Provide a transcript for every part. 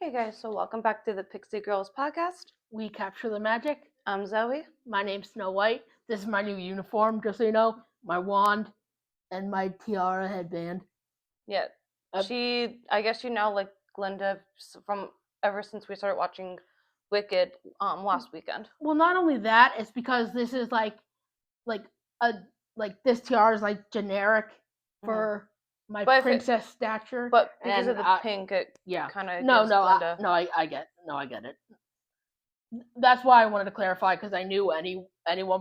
Hey guys, so welcome back to the Pixie Girls podcast. We capture the magic. I'm Zoe. My name's Snow White. This is my new uniform, just so you know. My wand and my tiara headband. Yeah, I guess you know, like Glinda from ever since we started watching Wicked last weekend. Well, not only that, it's because this is like this tiara is like generic for my princess stature. But because of the pink, it kind of no, gives Glinda. I get it. That's why I wanted to clarify, because I knew anyone,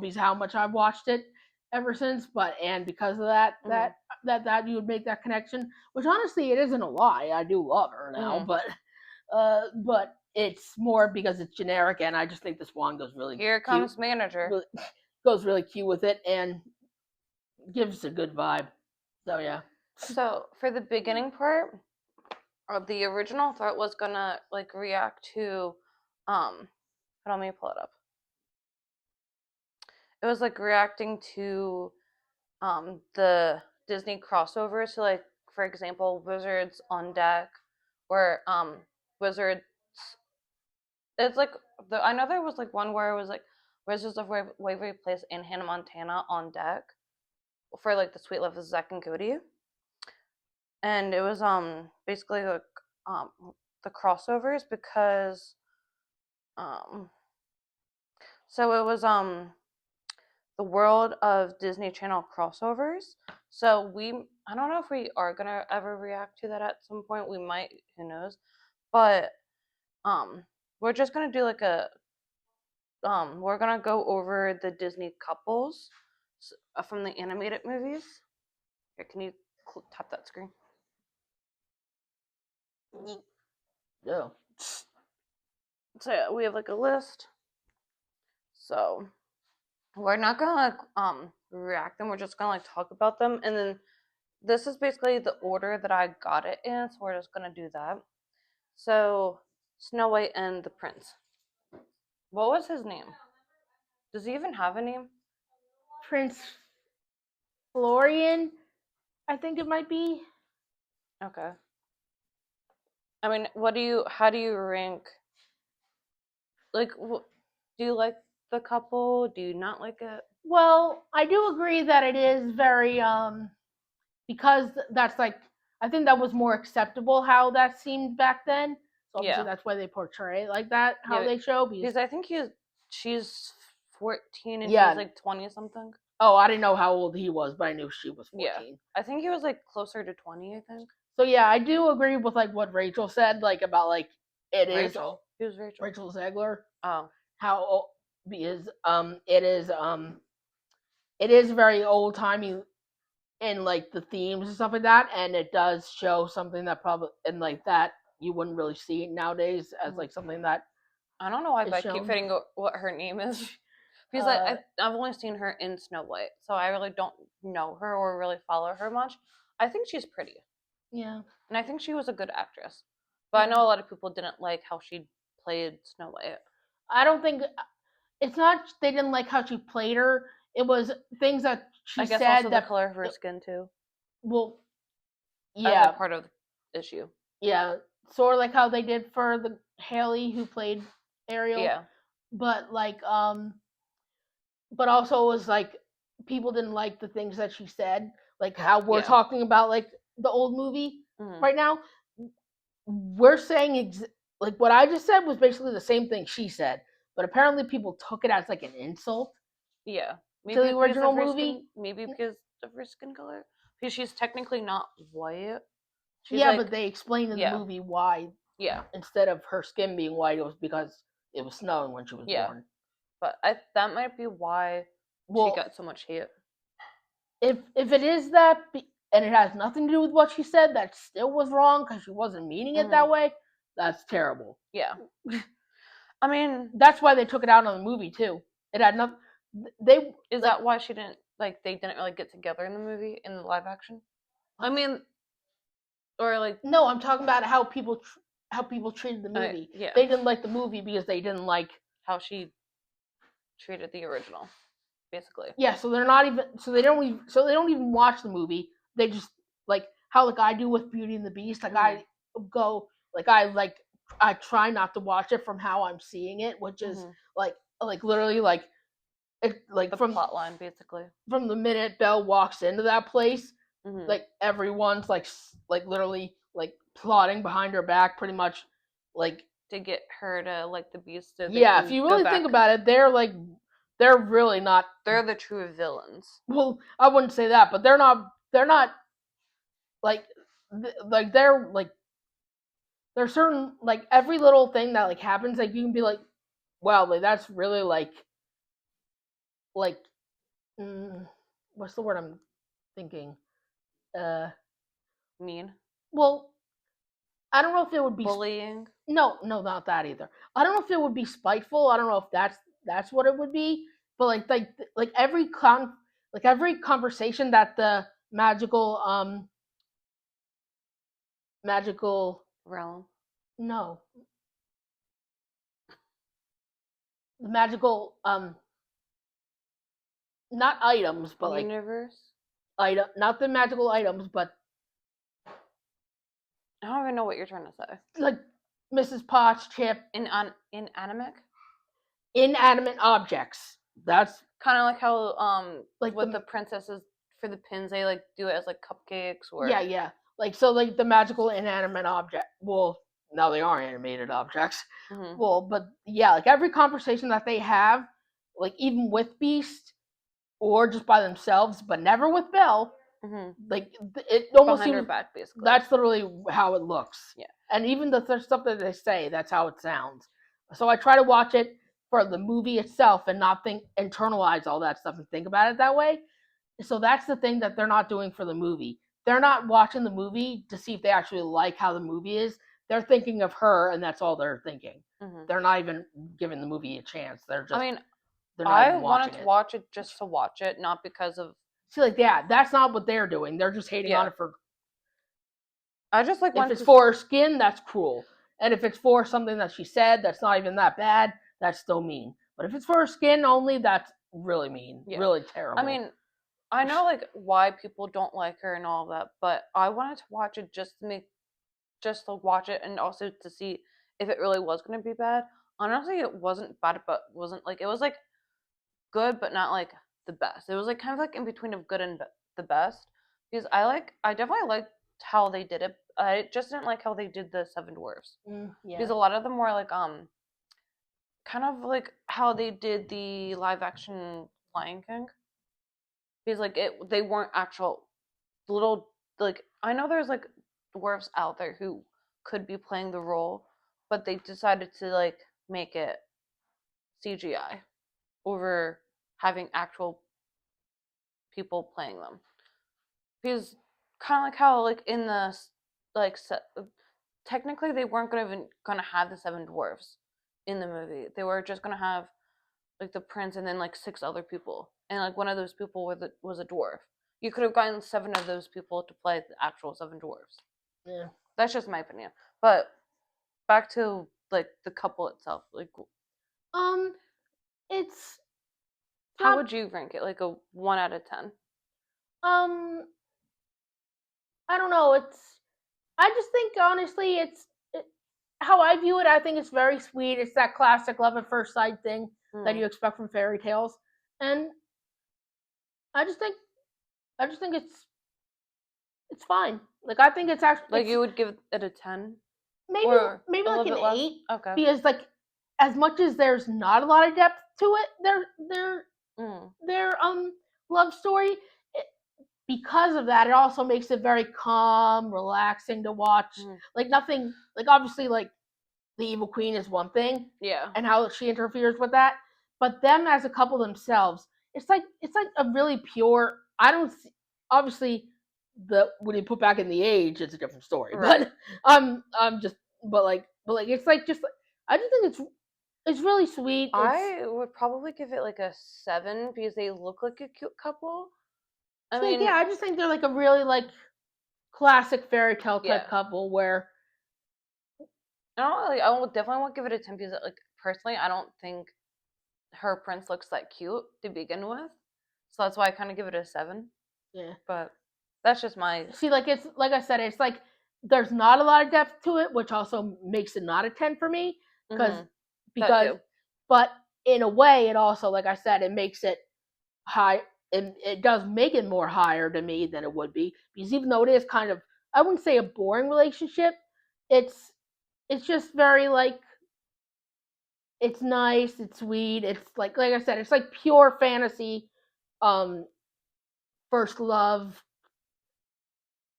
because how much I've watched it ever since, and because of that you would make that connection, which honestly it isn't a lie. I do love her now, but it's more because it's generic, and I just think this wand goes really Here comes cute, manager. Goes really cute with it and gives a good vibe. So yeah. So for the beginning part, the original thought was gonna like react to let me pull it up. It was like reacting to the Disney crossovers. So like, for example, Wizards on Deck, or Wizards. It's like I know there was like one where it was like Wizards of Waverly Place and Hannah Montana on deck for like the Sweet Life of Zack and Cody, and it was basically like the crossovers because so it was the World of Disney Channel crossovers. So I don't know if we are gonna ever react to that at some point. We might, who knows? But we're just gonna do like we're gonna go over the Disney couples from the animated movies. Here, can you tap that screen? Yeah. So yeah, we have like a list. So we're not gonna react them. We're just gonna like talk about them, and then this is basically the order that I got it in. So we're just gonna do that. So Snow White and the Prince. What was his name? Does he even have a name? Prince Florian, I think it might be. Okay. I mean, how do you rank? Like, do you like the couple? Do you not like it? Well, I do agree that it is very because that's like, I think that was more acceptable how that seemed back then. So obviously that's why they portray it like that, how they show. Because I think she's 14 and he's like 20 something. Oh, I didn't know how old he was, but I knew she was 14. Yeah, I think he was like closer to 20, I think. So yeah, I do agree with like what Rachel said, like about like it is Rachel. Who's Rachel? Rachel Zegler. Oh. How because it is very old timey in like the themes and stuff like that, and it does show something that probably and like that you wouldn't really see nowadays as like something that I don't know why I keep forgetting what her name is. Because I've only seen her in Snow White, so I really don't know her or really follow her much. I think she's pretty. Yeah. And I think she was a good actress. But I know a lot of people didn't like how she played Snow White. I don't think it's not they didn't like how she played her. It was things that she said also that the color of her skin too. Well, yeah, part of the issue. Yeah, sort of like how they did for the Haley who played Ariel. Yeah. But like but also it was like people didn't like the things that she said, like how we're talking about like the old movie right now. We're saying like what I just said was basically the same thing she said, but apparently people took it as like an insult. Yeah. Maybe to the original movie. Maybe because of her skin color. Because she's technically not white. But they explained in the movie why. Yeah. Instead of her skin being white, it was because it was snowing when she was born. But that might be why she got so much hate. If it is that, and it has nothing to do with what she said, that still was wrong because she wasn't meaning it that way, that's terrible. Yeah. I mean, that's why they took it out on the movie too. It had nothing. Is that why she didn't they didn't really get together in the movie, in the live action? I mean, or like no, I'm talking about how people treated the movie. They didn't like the movie because they didn't like how she treated the original, basically. Yeah, so they're not even they don't even watch the movie. They just like how like I do with Beauty and the Beast. Like I go like I I try not to watch it from how I'm seeing it, which is like literally like it like The from plot line, basically. from the minute Belle walks into that place, like everyone's like literally like plotting behind her back, pretty much like to get her to like the beast so they yeah. can If you go really back. think about it, they're really not. They're the true villains. Well, I wouldn't say that, but they're not. They're not like they're like there's certain like every little thing that like happens, like you can be like, wow, like that's really like what's the word I'm thinking? Uh, Mean. well, I don't know if it would be Bullying. no, not that either. I don't know if it would be spiteful. I don't know if that's what it would be. But like every conversation that the magical Realm. no the magical not items but like Universe. item not the magical items but I don't even know what you're trying to say. like Mrs. Potts, Chip, Inanimate. inanimate objects. That's Kind of like how like with the princesses for the pins they like do it as like cupcakes or yeah. Like so like the magical inanimate object. Well, no, they are animated objects. Well, but yeah, like every conversation that they have, like even with Beast or just by themselves, but never with Belle. Like it almost behind her seems back, basically. that's literally how it looks. Yeah. And even the stuff that they say, that's how it sounds. So I try to watch it for the movie itself and not internalize all that stuff and think about it that way. So that's the thing that they're not doing for the movie. They're not watching the movie to see if they actually like how the movie is. They're thinking of her, and that's all they're thinking. They're not even giving the movie a chance. They're just. I mean, they're not I wanted to watch it just to watch it, not because of. See, like yeah, that's not what they're doing. They're just hating on it for. I just like if it's for her skin, that's cruel, and if it's for something that she said that's not even that bad, that's still mean. But if it's for her skin only, that's really mean, really terrible. I mean, I know like why people don't like her and all of that, but I wanted to watch it just to watch it and also to see if it really was going to be bad. Honestly, it wasn't bad, but wasn't like it was like good, but not like the best. It was like kind of like in between of good and the best because I definitely liked how they did it. I just didn't like how they did the Seven Dwarfs because a lot of them were like kind of like how they did the live action Lion King because like they weren't actual little like I know there's like dwarfs out there who could be playing the role, but they decided to like make it CGI over having actual people playing them. Because kind of like how like in the like technically they weren't gonna have the seven dwarfs in the movie. They were just gonna have like the prince and then like six other people, and like one of those people was a dwarf. You could have gotten seven of those people to play the actual seven dwarfs. Yeah, that's just my opinion. But back to like the couple itself, like it's how would you rank it? Like a 1 out of 10? I don't know. I just think honestly, how I view it. I think it's very sweet. It's that classic love at first sight thing that you expect from fairy tales, and I just think it's fine. Like I think it's actually like you would give it a 10, maybe like an 8. Okay. Because like as much as there's not a lot of depth to it, their love story. Because of that, it also makes it very calm, relaxing to watch. Like nothing, like obviously, like the evil queen is one thing, and how she interferes with that. But them as a couple themselves, it's like a really pure. I don't see, obviously when you put back in the age, it's a different story. Right. But I'm just but like it's like just I just think it's really sweet. I would probably give it like a 7 because they look like a cute couple. I mean, yeah, I just think they're like a really like classic fairy tale type couple where I would definitely won't give it a 10 because like personally I don't think her prince looks that cute to begin with. So that's why I kind of give it a 7. Yeah. But that's just my see, like it's like I said, it's like there's not a lot of depth to it, which also makes it not a 10 for me because Mm-hmm. That because too. but in a way it also, like I said, it makes it high. It does make it more higher to me than it would be, because even though it is kind of, I wouldn't say a boring relationship, it's it's just very like, it's nice, it's sweet, it's like I said, it's like pure fantasy, um first love,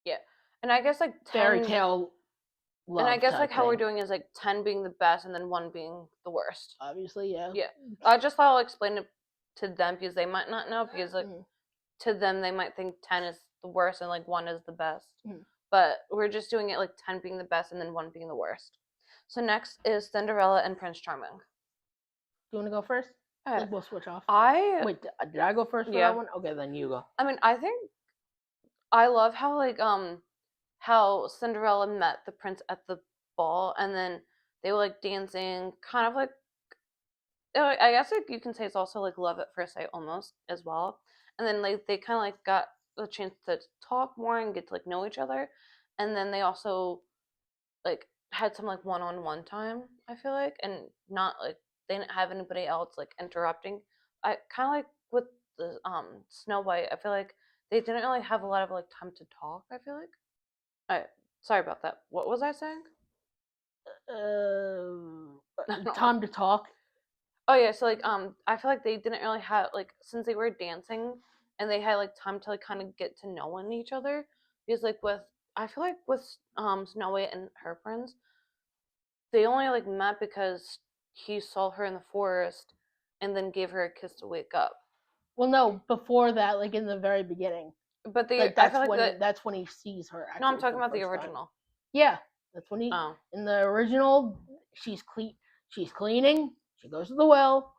Yeah. And I guess like fairy 10, tale and I love guess like type how we're thing. doing is like 10 being the best and then 1 being the worst. Obviously, yeah. Yeah. I just thought I'll explain it to them because they might not know, because like Mm. to them they might think 10 is the worst and like 1 is the best. Mm. But we're just doing it like 10 being the best and then 1 being the worst. So next is Cinderella and Prince Charming. Do you want to go first? Okay. Like, we'll switch off. I Wait, did I go first for that Yeah. one? Okay, then you go. I mean, I think I love how like how Cinderella met the prince at the ball, and then they were like dancing, kind of like, I guess like you can say it's also like love at first sight almost as well. And then like they kind of like got a chance to talk more and get to like know each other, and then they also like had some like one-on-one time, I feel like, and not like they didn't have anybody else like interrupting. I kind of like with the Snow White, I feel like they didn't really have a lot of like time to talk, I feel like. I Sorry about that. What was I saying? I don't know. Time to talk. Oh yeah, so like I feel like they didn't really have like, since they were dancing and they had like time to like kind of get to know each other, because like with, I feel like with Snow White and her friends, they only like met because he saw her in the forest and then gave her a kiss to wake up. Well, no, before that, like in the very beginning, But like I feel like that, that's when he sees her no, I'm actually for talking the about the first time. original. Yeah, that's when he, Oh. in the original, she's cleaning. She goes to the well,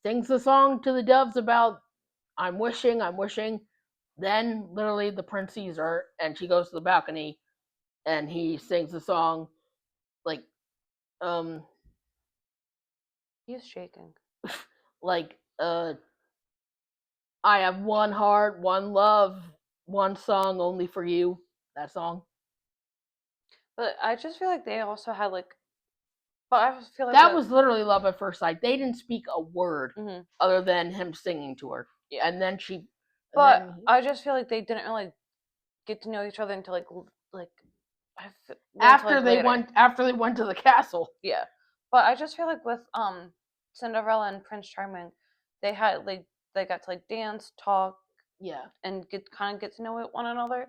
sings the song to the doves about I'm wishing. Then literally the prince sees her and she goes to the balcony and he sings the song like um He's shaking. like I have one heart, one love, one song only for you. That song. But I just feel like they also had like, but I feel like That was literally love at first sight. They didn't speak a word mhm. other than him singing to her. Yeah. And then she, and But then I just feel like they didn't really get to know each other until like until after like they later. went to the castle. Yeah. But I just feel like with Cinderella and Prince Charming, they had like, they got to like dance, talk, Yeah. and get to know one another.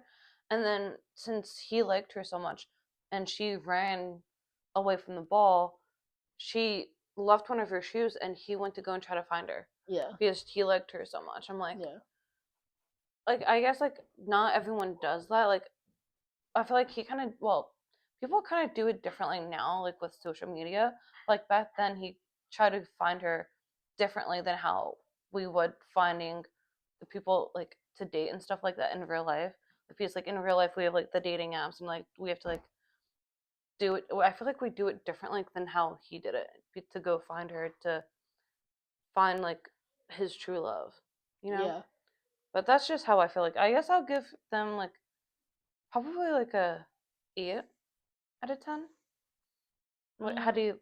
And then since he liked her so much and she ran away from the ball, she left one of her shoes and he went to go and try to find her Yeah. because he liked her so much. I'm Yeah. like I guess like not everyone does that. Like I feel like he kind of, well, people kind of do it differently now, like with social media. Like back then, he tried to find her differently than how we would finding the people like to date and stuff like that in real life. Because like in real life, we have like the dating apps and like we have to like do it. I feel like we do it differently than how he did it to go find her, to find like his true love, you know. Yeah. But that's just how I feel. Like I guess I'll give them like probably like a 8 out of 10. How do you?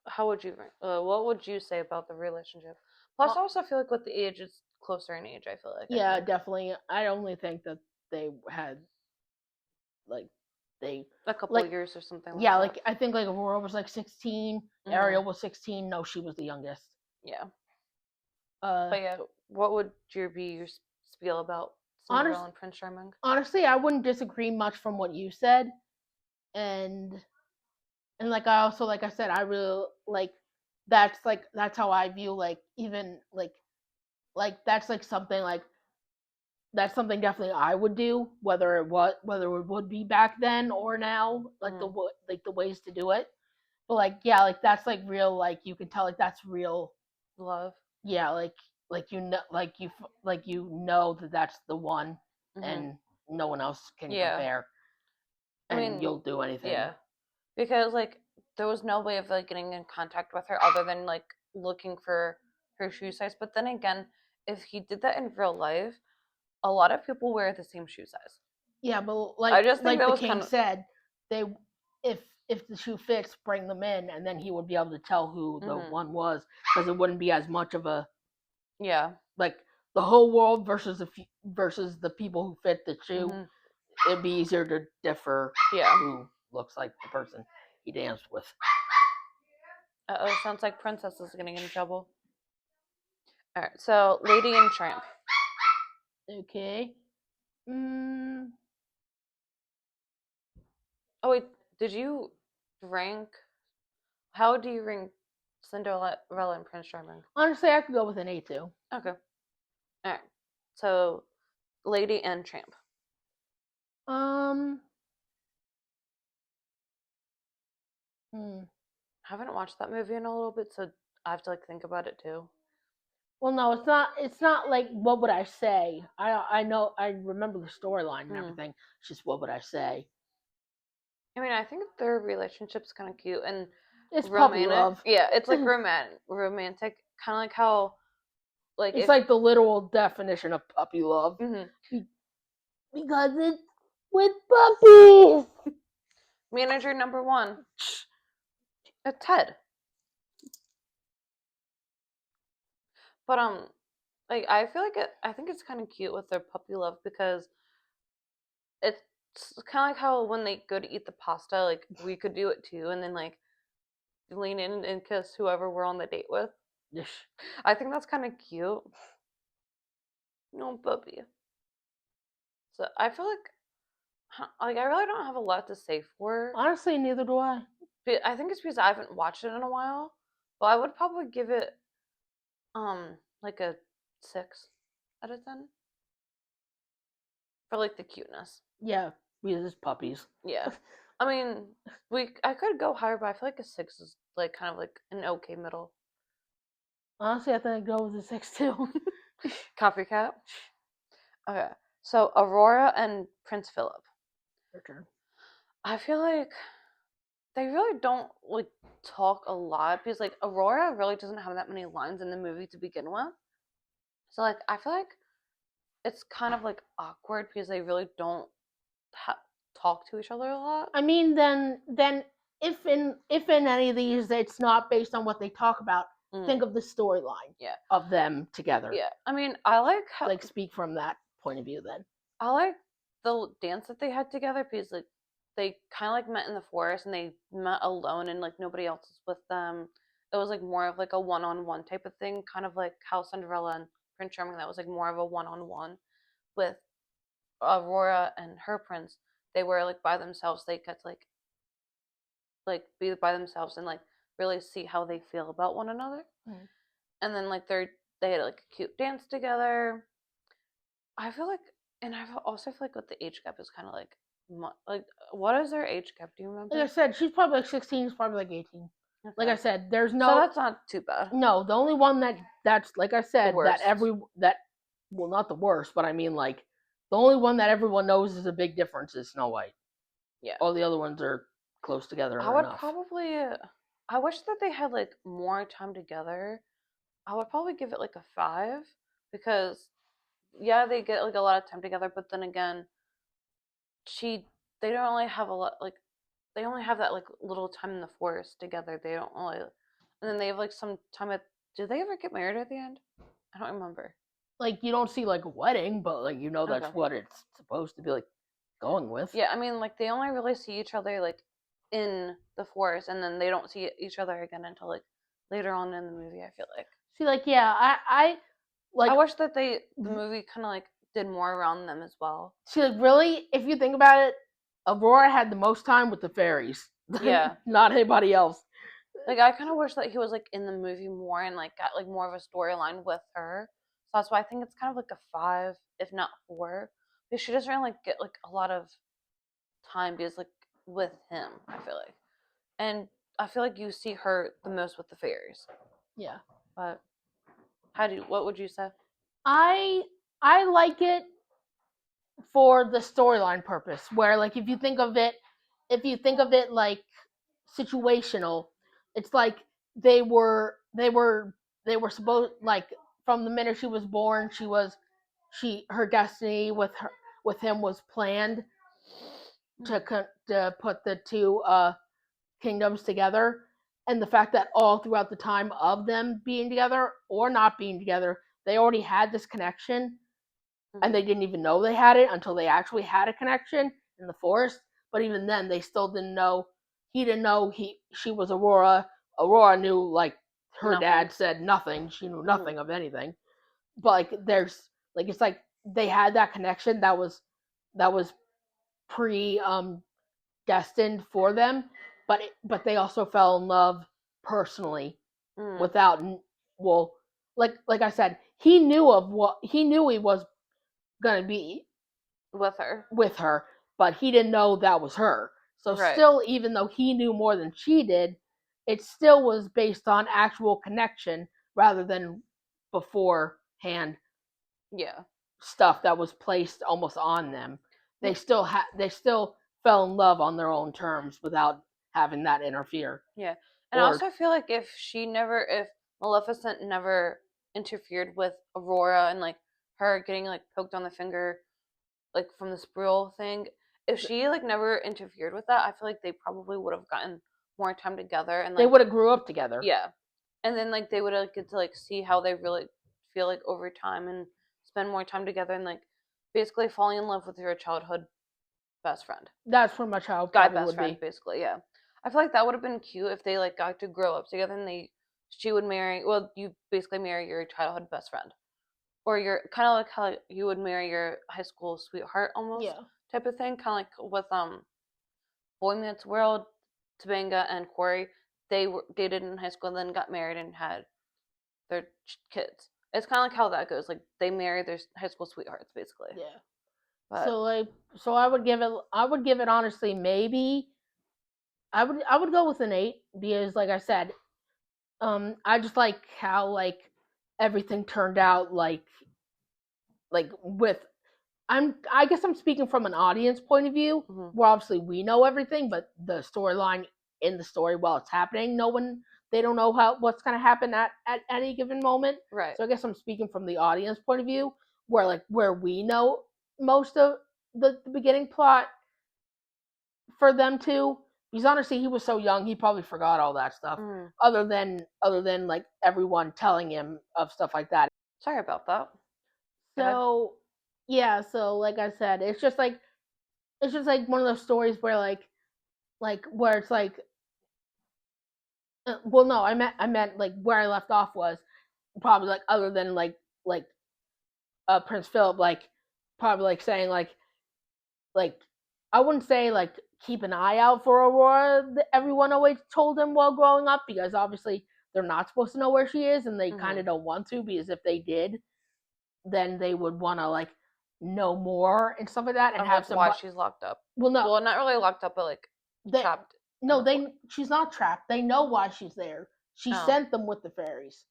How would you? What would you say about the relationship? Plus, Uh, I also feel like with the age, it's closer in age. I feel like. I yeah, think definitely. I only think that they had like they a couple like years or something like yeah, that. like I think like Aurora was like 16, Hmm. Ariel was 16. No, she was the youngest. Yeah, Uh but yeah, what would your spiel about honest Cinderella and Prince Charming? Honestly, I wouldn't disagree much from what you said, and like I also, like I said, I really that's how I view like even that's like something like that's something definitely I would do, whether it would be back then or now, like Mm-hmm. the ways to do it. But like yeah, like that's like real, like you can tell like that's real. Love. Yeah, like you know, like you know that that's the one, Mm-hmm. and no one else can Yeah, compare, I and mean, you'll do anything. yeah, because like there was no way of like getting in contact with her other than like looking for her shoe size. But then again, if he did that in real life, a lot of people wear the same shoe size. Yeah, but I just think like that the was king kind of said, they if the shoe fits, bring them in, and then he would be able to tell who the one was, because it wouldn't be as much of a like the whole world versus versus the people who fit the shoe. It'd be easier to differ who looks like the person he danced with. Uh-oh, sounds like Princess is getting in trouble. Alright, so Lady and Tramp. Okay. Oh wait, did you rank? How do you rank Cinderella and Prince Charming? Honestly, I could go with an A too. Okay. Alright. So Lady and Tramp. I haven't watched that movie in a little bit, so I have to like think about it too. Well, no, it's not. It's not like what would I say. I know. I remember the storyline and everything. It's just what would I say. I mean, I think their relationship's kind of cute and it's romantic. Puppy love. Yeah, it's like romantic, kind of like how, like it's like the literal definition of puppy love. Because it's with puppies. Manager number 1, Ted. But like I feel like I think it's kind of cute with their puppy love because it's kind of like how when they go to eat the pasta, like we could do it too, and then like lean in and kiss whoever we're on the date with. I think that's kind of cute. No puppy. So I feel like I really don't have a lot to say for. Honestly, neither do I. But I think it's because I haven't watched it in a while. But I would probably give it like a 6 out of 10 for like the cuteness. Yeah, because it's puppies. Yeah. I mean, I could go higher, but I feel like a 6 is like kind of like an okay middle. Honestly, I think I'd go with a 6 too. Copycat. Okay, so Aurora and Prince Philip. Your turn. I feel like they really don't like talk a lot because like Aurora really doesn't have that many lines in the movie to begin with. So like I feel like it's kind of like awkward because they really don't talk to each other a lot. I mean, then if in any of these it's not based on what they talk about, think of the storyline of them together. Yeah, I mean, I like how like speak from that point of view. Then I like the dance that they had together because like they kind of like met in the forest and they met alone and like nobody else was with them. It was like more of like a one-on-one type of thing, kind of like how Cinderella and Prince Charming, that was like more of a one-on-one. With Aurora and her prince, they were like by themselves. They got to like be by themselves and like really see how they feel about one another. And then like they had like a cute dance together. I feel like, and I also feel like with the age gap is kind of like what is their age gap? Do you remember? Like I said, she's probably like 16. She's probably like 18. Okay. Like I said, there's no. So that's not too bad. No, the only one that's like I said that well, not the worst, but I mean like the only one that everyone knows is a big difference is Snow White. Yeah. All the other ones are close together. I would probably. I wish that they had like more time together. I would probably give it like a 5 because yeah, they get like a lot of time together, but then again, they don't really have a lot like they only have that like little time in the forest together. They don't really, and then they have like some time at. Did they ever get married at the end? I don't remember. Like you don't see like a wedding, but like you know that's what it's supposed to be like going with. Yeah, I mean like they only really see each other like in the forest, and then they don't see each other again until like later on in the movie. I feel like. See, like yeah, I like. I wish that the movie kind of like did more around them as well. See, like really, if you think about it, Aurora had the most time with the fairies. Yeah, not anybody else. Like I kind of wish that he was like in the movie more and like got like more of a storyline with her. So that's why I think it's kind of like a 5, if not 4, because she doesn't really like get like a lot of time because like with him. I feel like, and I feel like you see her the most with the fairies. Yeah, but what would you say? I like it for the storyline purpose, where like if you think of it like situational, it's like they were supposed, like from the minute she was born, her destiny with him was planned, to put the two kingdoms together, and the fact that all throughout the time of them being together or not being together, they already had this connection, and they didn't even know they had it until they actually had a connection in the forest. But even then, they still didn't know. He didn't know she was Aurora. Aurora knew, like, her Nothing. dad said nothing. She knew nothing of anything. But it's like they had that connection that was pre destined for them, but they also fell in love personally without, well, like I said, he knew he was gonna be with her, but he didn't know that was her. So Right. still, even though he knew more than she did, it still was based on actual connection rather than beforehand Yeah. stuff that was placed almost on them. They still fell in love on their own terms without having that interfere. Yeah. And Or also I feel like if Maleficent never interfered with Aurora and like her getting like poked on the finger like from the sprue thing, if she like never interfered with that, I feel like they probably would have gotten more time together and they like would have grew up together. yeah. And then like they would like, get to like see how they really feel like over time and spend more time together and like basically falling in love with your childhood best friend. That's pretty much how it Guy probably best would friend, be. basically, yeah. I feel like that would have been cute if they like got to grow up together and she would marry, well, you basically marry your childhood best friend. Or you're kind of like how you would marry your high school sweetheart almost Yeah. type of thing. Kind of like with Boy Meets World, Topanga and Corey. They were dated in high school and then got married and had their kids. It's kind of like how that goes. Like they marry their high school sweethearts, basically. Yeah. But So I would give it honestly, maybe I would go with an 8 because, like I said, I just like how, like, everything turned out, with I guess I'm speaking from an audience point of view, where obviously we know everything, but the storyline in the story while it's happening, they don't know what's gonna happen at any given moment. right. So I guess I'm speaking from the audience point of view, where we know most of the beginning plot for them too. Because honestly, he was so young, he probably forgot all that stuff. Other than like everyone telling him of stuff like that. Sorry about that. So yeah, so like I said, it's just like one of those stories where where it's like, well, no, I meant like where I left off was probably like, other than like Prince Philip, like probably like saying like I wouldn't say like keep an eye out for Aurora. Everyone always told him while growing up, because obviously they're not supposed to know where she is, and they kind of don't want to, because if they did, then they would want to like know more and stuff like that, and Of have like some. why she's locked up. Well, no, Well, not really locked up, but like they trapped. no, she's not trapped. They know why she's there. She Oh. sent them with the fairies.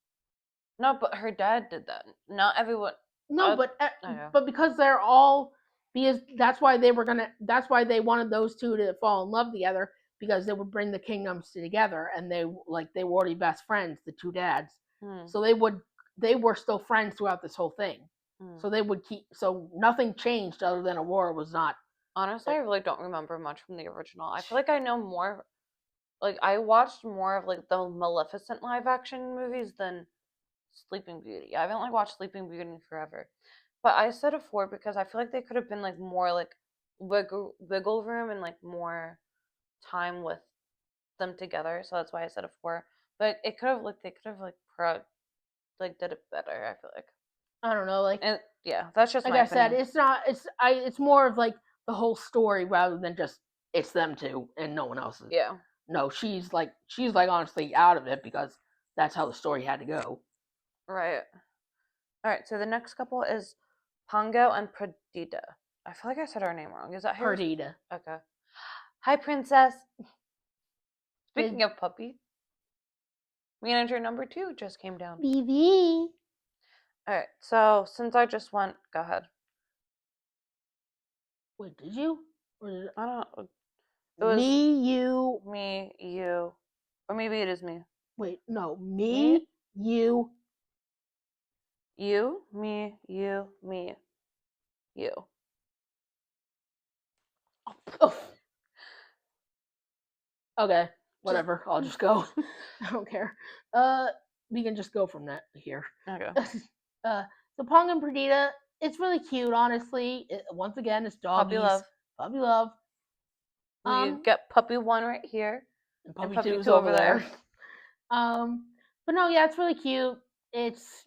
No, but her dad did that. Not everyone. No, Okay. but because they're all, because that's why they wanted those two to fall in love together, because they would bring the kingdoms together, and they were already best friends, the two dads. So they were still friends throughout this whole thing. So they would keep, so nothing changed other than Aurora was not. Honestly, I really don't remember much from the original. I feel like I know more. Like I watched more of like the Maleficent live action movies than Sleeping Beauty. I haven't like watched Sleeping Beauty in forever. But I said a 4 because I feel like they could have been like more like wiggle room and like more time with them together. So that's why I said a 4. But it could have like they could have like like did it better. I feel like. I don't know, And yeah, that's just like my I said, opinion. it's more of like the whole story rather than just it's them two and no one else. Yeah. No, she's like honestly out of it, because that's how the story had to go. Right. All right. So the next couple is Pongo and Perdita. I feel like I said her name wrong. Is that her? Perdita. Okay. Hi, princess. Did Speaking of puppy, manager number 2 just came down. BB. All right. So since I just went, go ahead. Wait, did you? Or did I don't know. It was me, you, or maybe it is me. Wait, no, Me, you. you, me, you, me, you. Oh, Okay, whatever. I'll just go. I don't care. We can just go from that here. Okay. So Pong and Perdita, it's really cute. Honestly, once again, it's doggies. Puppy love. Puppy love. We get puppy 1 right here. And And puppy puppy 2's two over over there. there. But no, yeah, it's really cute. It's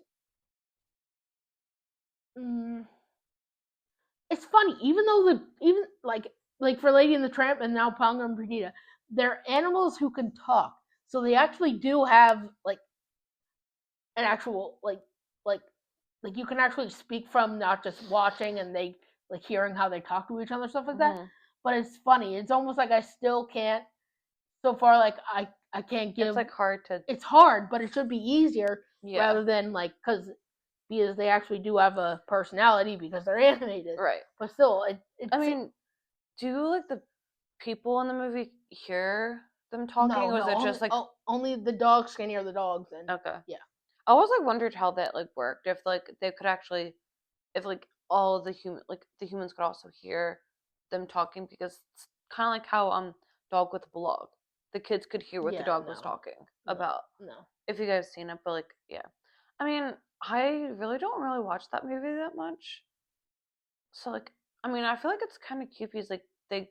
it's funny, even though even like for Lady and the Tramp and now Pongo and Perdita, they're animals who can talk, so they actually do have like an actual like like you can actually speak from not just watching and they like hearing how they talk to each other, stuff like that. But it's funny. It's almost like I still can't. So far, like I can't give. It's like hard to. It's hard, but it should be easier Yeah. rather than like because they actually do have a personality because they're animated. Right. But still, I mean, do like the people in the movie hear them talking, or was it just like only the dogs can hear the dogs? And okay, yeah. I always like wondered how that like worked. If like they could actually, if like all the the humans could also hear them talking, because it's kind of like how Dog with a Blog, the kids could hear what the dog was talking about. No. If you guys seen it, but like yeah, I mean, I really don't really watch that movie that much. So like, I mean, I feel like it's kind of cute because like they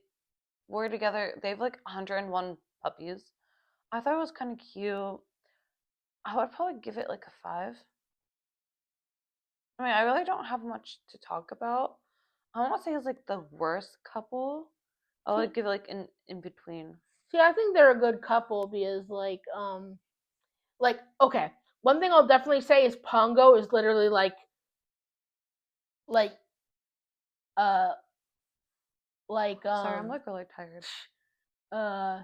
were together. They have like 101 puppies. I thought it was kind of cute. I would probably give it like a 5. I mean, I really don't have much to talk about. I won't say it's like the worst couple. I would give it like an in between. See, I think they're a good couple because like okay, one thing I'll definitely say is Pongo is literally like uh Sorry, I'm like really tired. I'm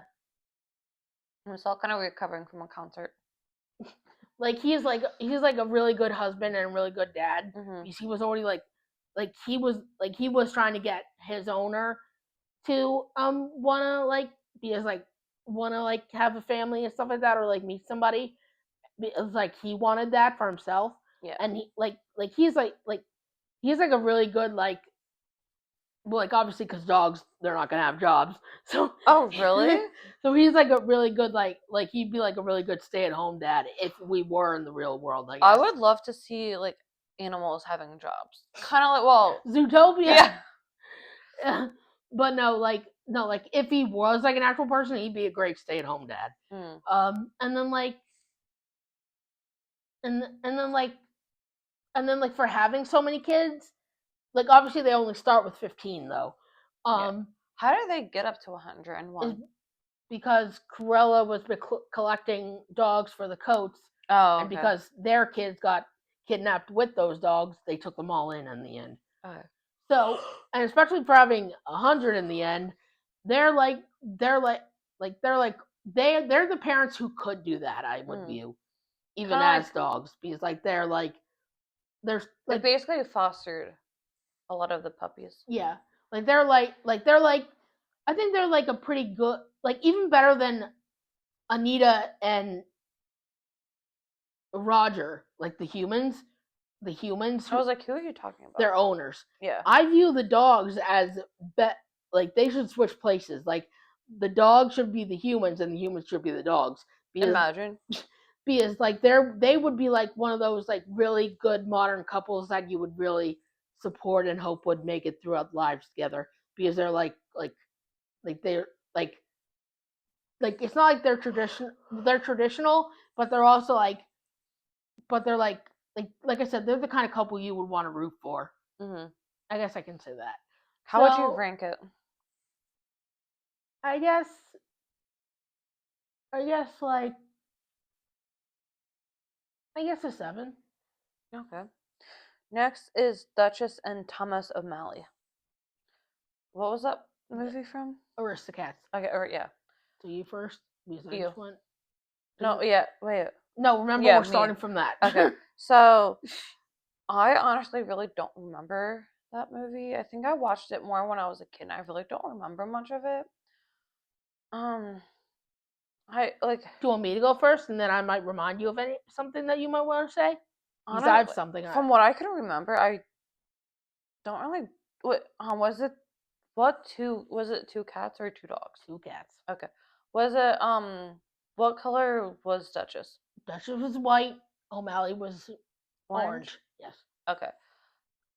still kind of recovering from a concert. Like he's like a really good husband and a really good dad because he was already like he was trying to get his owner to wanna like wanna like have a family and stuff like that or like meet somebody because like he wanted that for himself. Yeah. And he he's he's like a really good well, like obviously because dogs they're not gonna have jobs. So oh really? So he's like a really good like he'd be like a really good stay at home dad if we were in the real world. I guess. I would love to see like animals having jobs. Kind of like Zootopia. Yeah. But no, like if he was like an actual person, he'd be a great stay at home dad. And then like and then like for having so many kids, like obviously they only start with 15 though. Yeah. How do they get up to 101? Because Corella was collecting dogs for the Coats. Oh, okay. And because their kids got kidnapped with those dogs, they took them all in the end. Okay. So, and especially for having 100 in the end, they're the parents who could do that. I would view, even as dogs, because like they're like there's like they basically fostered a lot of the puppies. Yeah, like they're like I think they're like a pretty good, like even better than Anita and Roger, like the humans. I was like, who are you talking about? Their owners. Yeah. I view the dogs as like they should switch places. Like the dogs should be the humans and the humans should be the dogs. Imagine. Because like they would be like one of those like really good modern couples that you would really support and hope would make it throughout lives together. Because they're like they're like it's not like they're traditional, but they're also like like I said, they're the kind of couple you would want to root for. I guess I can say that. How would you rank it? I guess a 7. Okay. Next is Duchess and Thomas O'Malley. What was that movie from? Aristocats. Okay, or yeah. So you first? Because I you. just went. No, yeah, wait. No, remember we're starting from that. Okay. So I honestly really don't remember that movie. I think I watched it more when I was a kid and I really don't remember much of it. I like. Do you want me to go first, and then I might remind you of something that you might want to say? Because I have something. From what I can remember, I don't really. What was it? What two was it? 2 cats or 2 dogs? 2 cats. Okay. Was it what color was Duchess? Duchess was white. O'Malley was Orange? orange. Yes. Okay.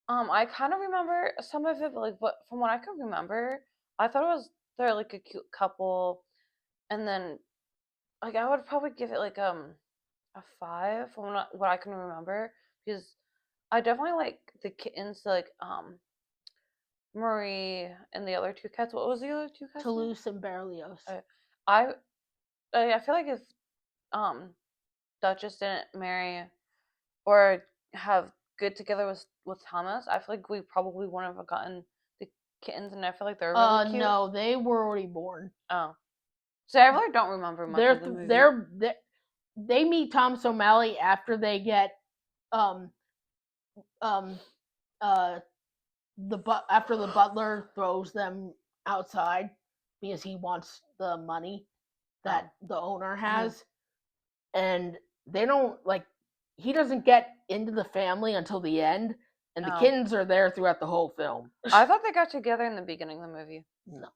I kind of remember some of it, but like what from what I can remember, I thought it was they're like a cute couple, and then like I would probably give it like a 5 from what I can remember because I definitely like the kittens like Marie and the other two cats. What was the other two cats' name? Toulouse and Berlioz. Uh, I I feel like if um Duchess didn't marry or have good together with Thomas, I feel like we probably wouldn't have gotten the kittens, and I feel like they're really cute. No, they were already born. Oh, so I really don't remember much of the movie. They meet Thomas O'Malley after they get um um uh after the butler throws them outside because he wants the money that the owner has, and they don't like he doesn't get into the family until the end, and the Oh. kittens are there throughout the whole film. I thought they got together in the beginning of the movie. No.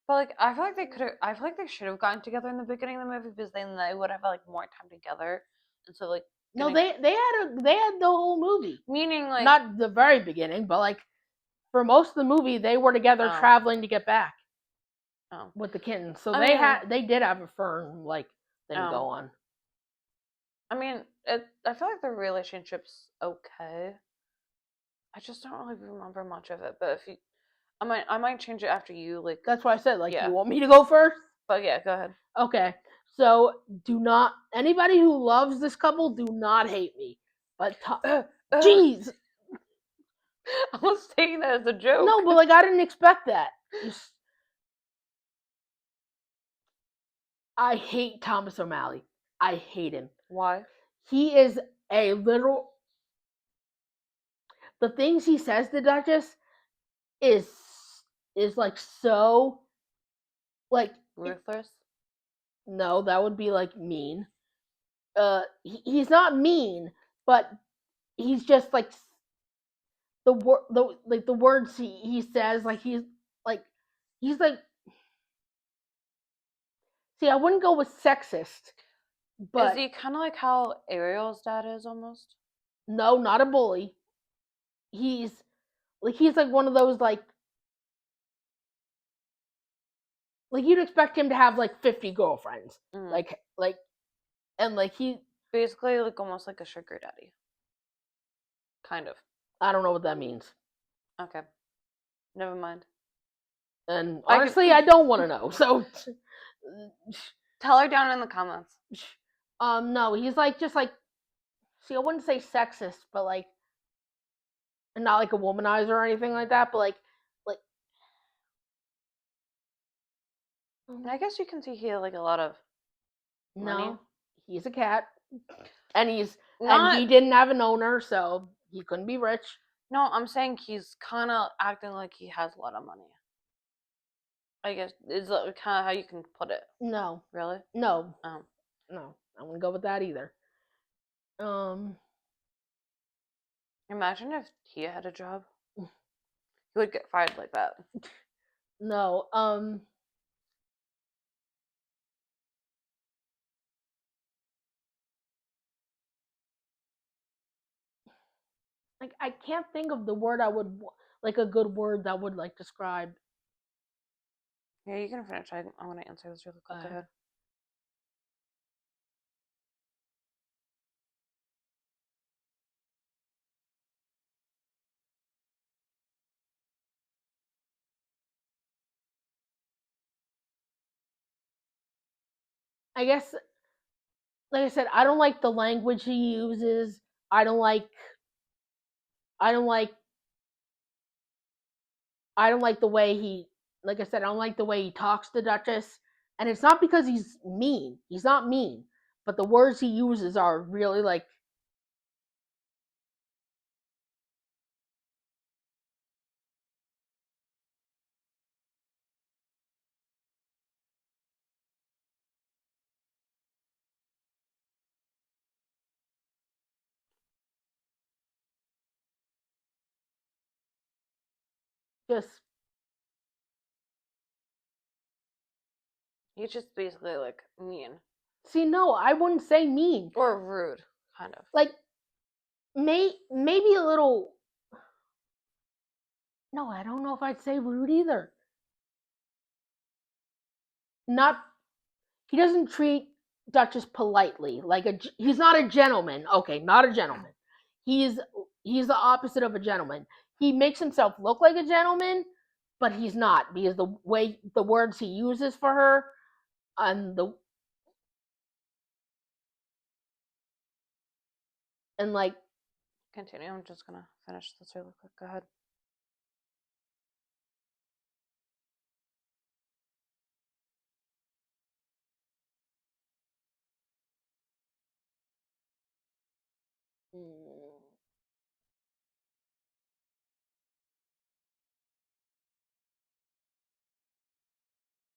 But like I feel like they could have I feel like they should have gotten together in the beginning of the movie because then they would have like more time together. And so like No, they had the whole movie. Meaning like not the very beginning, but like for most of the movie they were together traveling to get back with the kittens. So they did have a firm like thing go on. I mean, I feel like the relationship's okay. I just don't really remember much of it. But if you, I might change it after you. Like that's why I said like you want me to go first. But yeah, go ahead. Okay, so do not anybody who loves this couple do not hate me. But jeez, I was taking that as a joke. No, but like I didn't expect that. I hate Thomas O'Malley. I hate him. Why? He is a literal. The things he says to Duchess is like so like ruthless. No, that would be like mean. He's not mean, but he's just like the words he says like he's like see, I wouldn't go with sexist, but is he kind of like how Ariel's dad is almost? No, not a bully. He's like one of those like you'd expect him to have like 50 girlfriends, like and like he basically like almost like a sugar daddy, kind of. I don't know what that means. Okay, never mind. And honestly, I don't want to know. So tell her down in the comments. No, he's like just like see, I wouldn't say sexist, but like not like a womanizer or anything like that, but like I guess you can see he had like a lot of money. No, he's a cat, and and he didn't have an owner, so he couldn't be rich. No, I'm saying he's kind of acting like he has a lot of money. I guess is kind of how you can put it. No, really, no, no. I wouldn't go with that either. Imagine if he had a job. He would get fired like that. No, like I can't think of the word I would like a good word that would like describe. Yeah, you can finish. I want to answer this really quick. Go ahead. I guess, like I said, I don't like the language he uses. I don't like the way he, like I said, I don't like the way he talks to Duchess. And it's not because he's mean. He's not mean. But the words he uses are really like. Just He's just basically like mean See, no, I wouldn't say mean. or rude, kind of. Like, maybe a little. No, I don't know if I'd say rude either. Not he doesn't treat Duchess politely. He's not a gentleman. Okay, not a gentleman. He's he's the opposite of a gentleman. He makes himself look like a gentleman, but he's not because the words he uses for her and the and like Continue. I'm just gonna finish this really quick. Go ahead.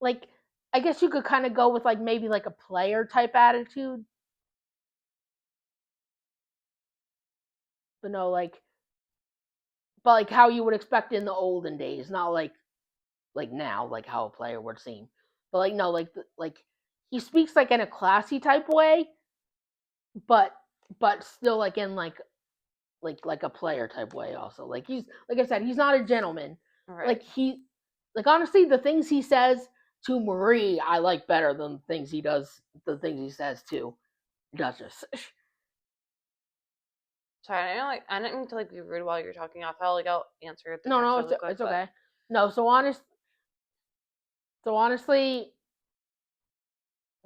like I guess you could kind of go with like maybe like a player type attitude, but no, but like how you would expect in the olden days, not like now, like how a player would seem. But like no, like he speaks like in a classy type way, but still like in like a player type way also. Like he's like I said, he's not a gentleman. Right. Like honestly, the things he says to Marie, I like better than the things he says to Duchess. Sorry, I didn't mean to like be rude while you're talking. I felt like I'll answer the No, text no, really quick. it's okay. No, so honestly,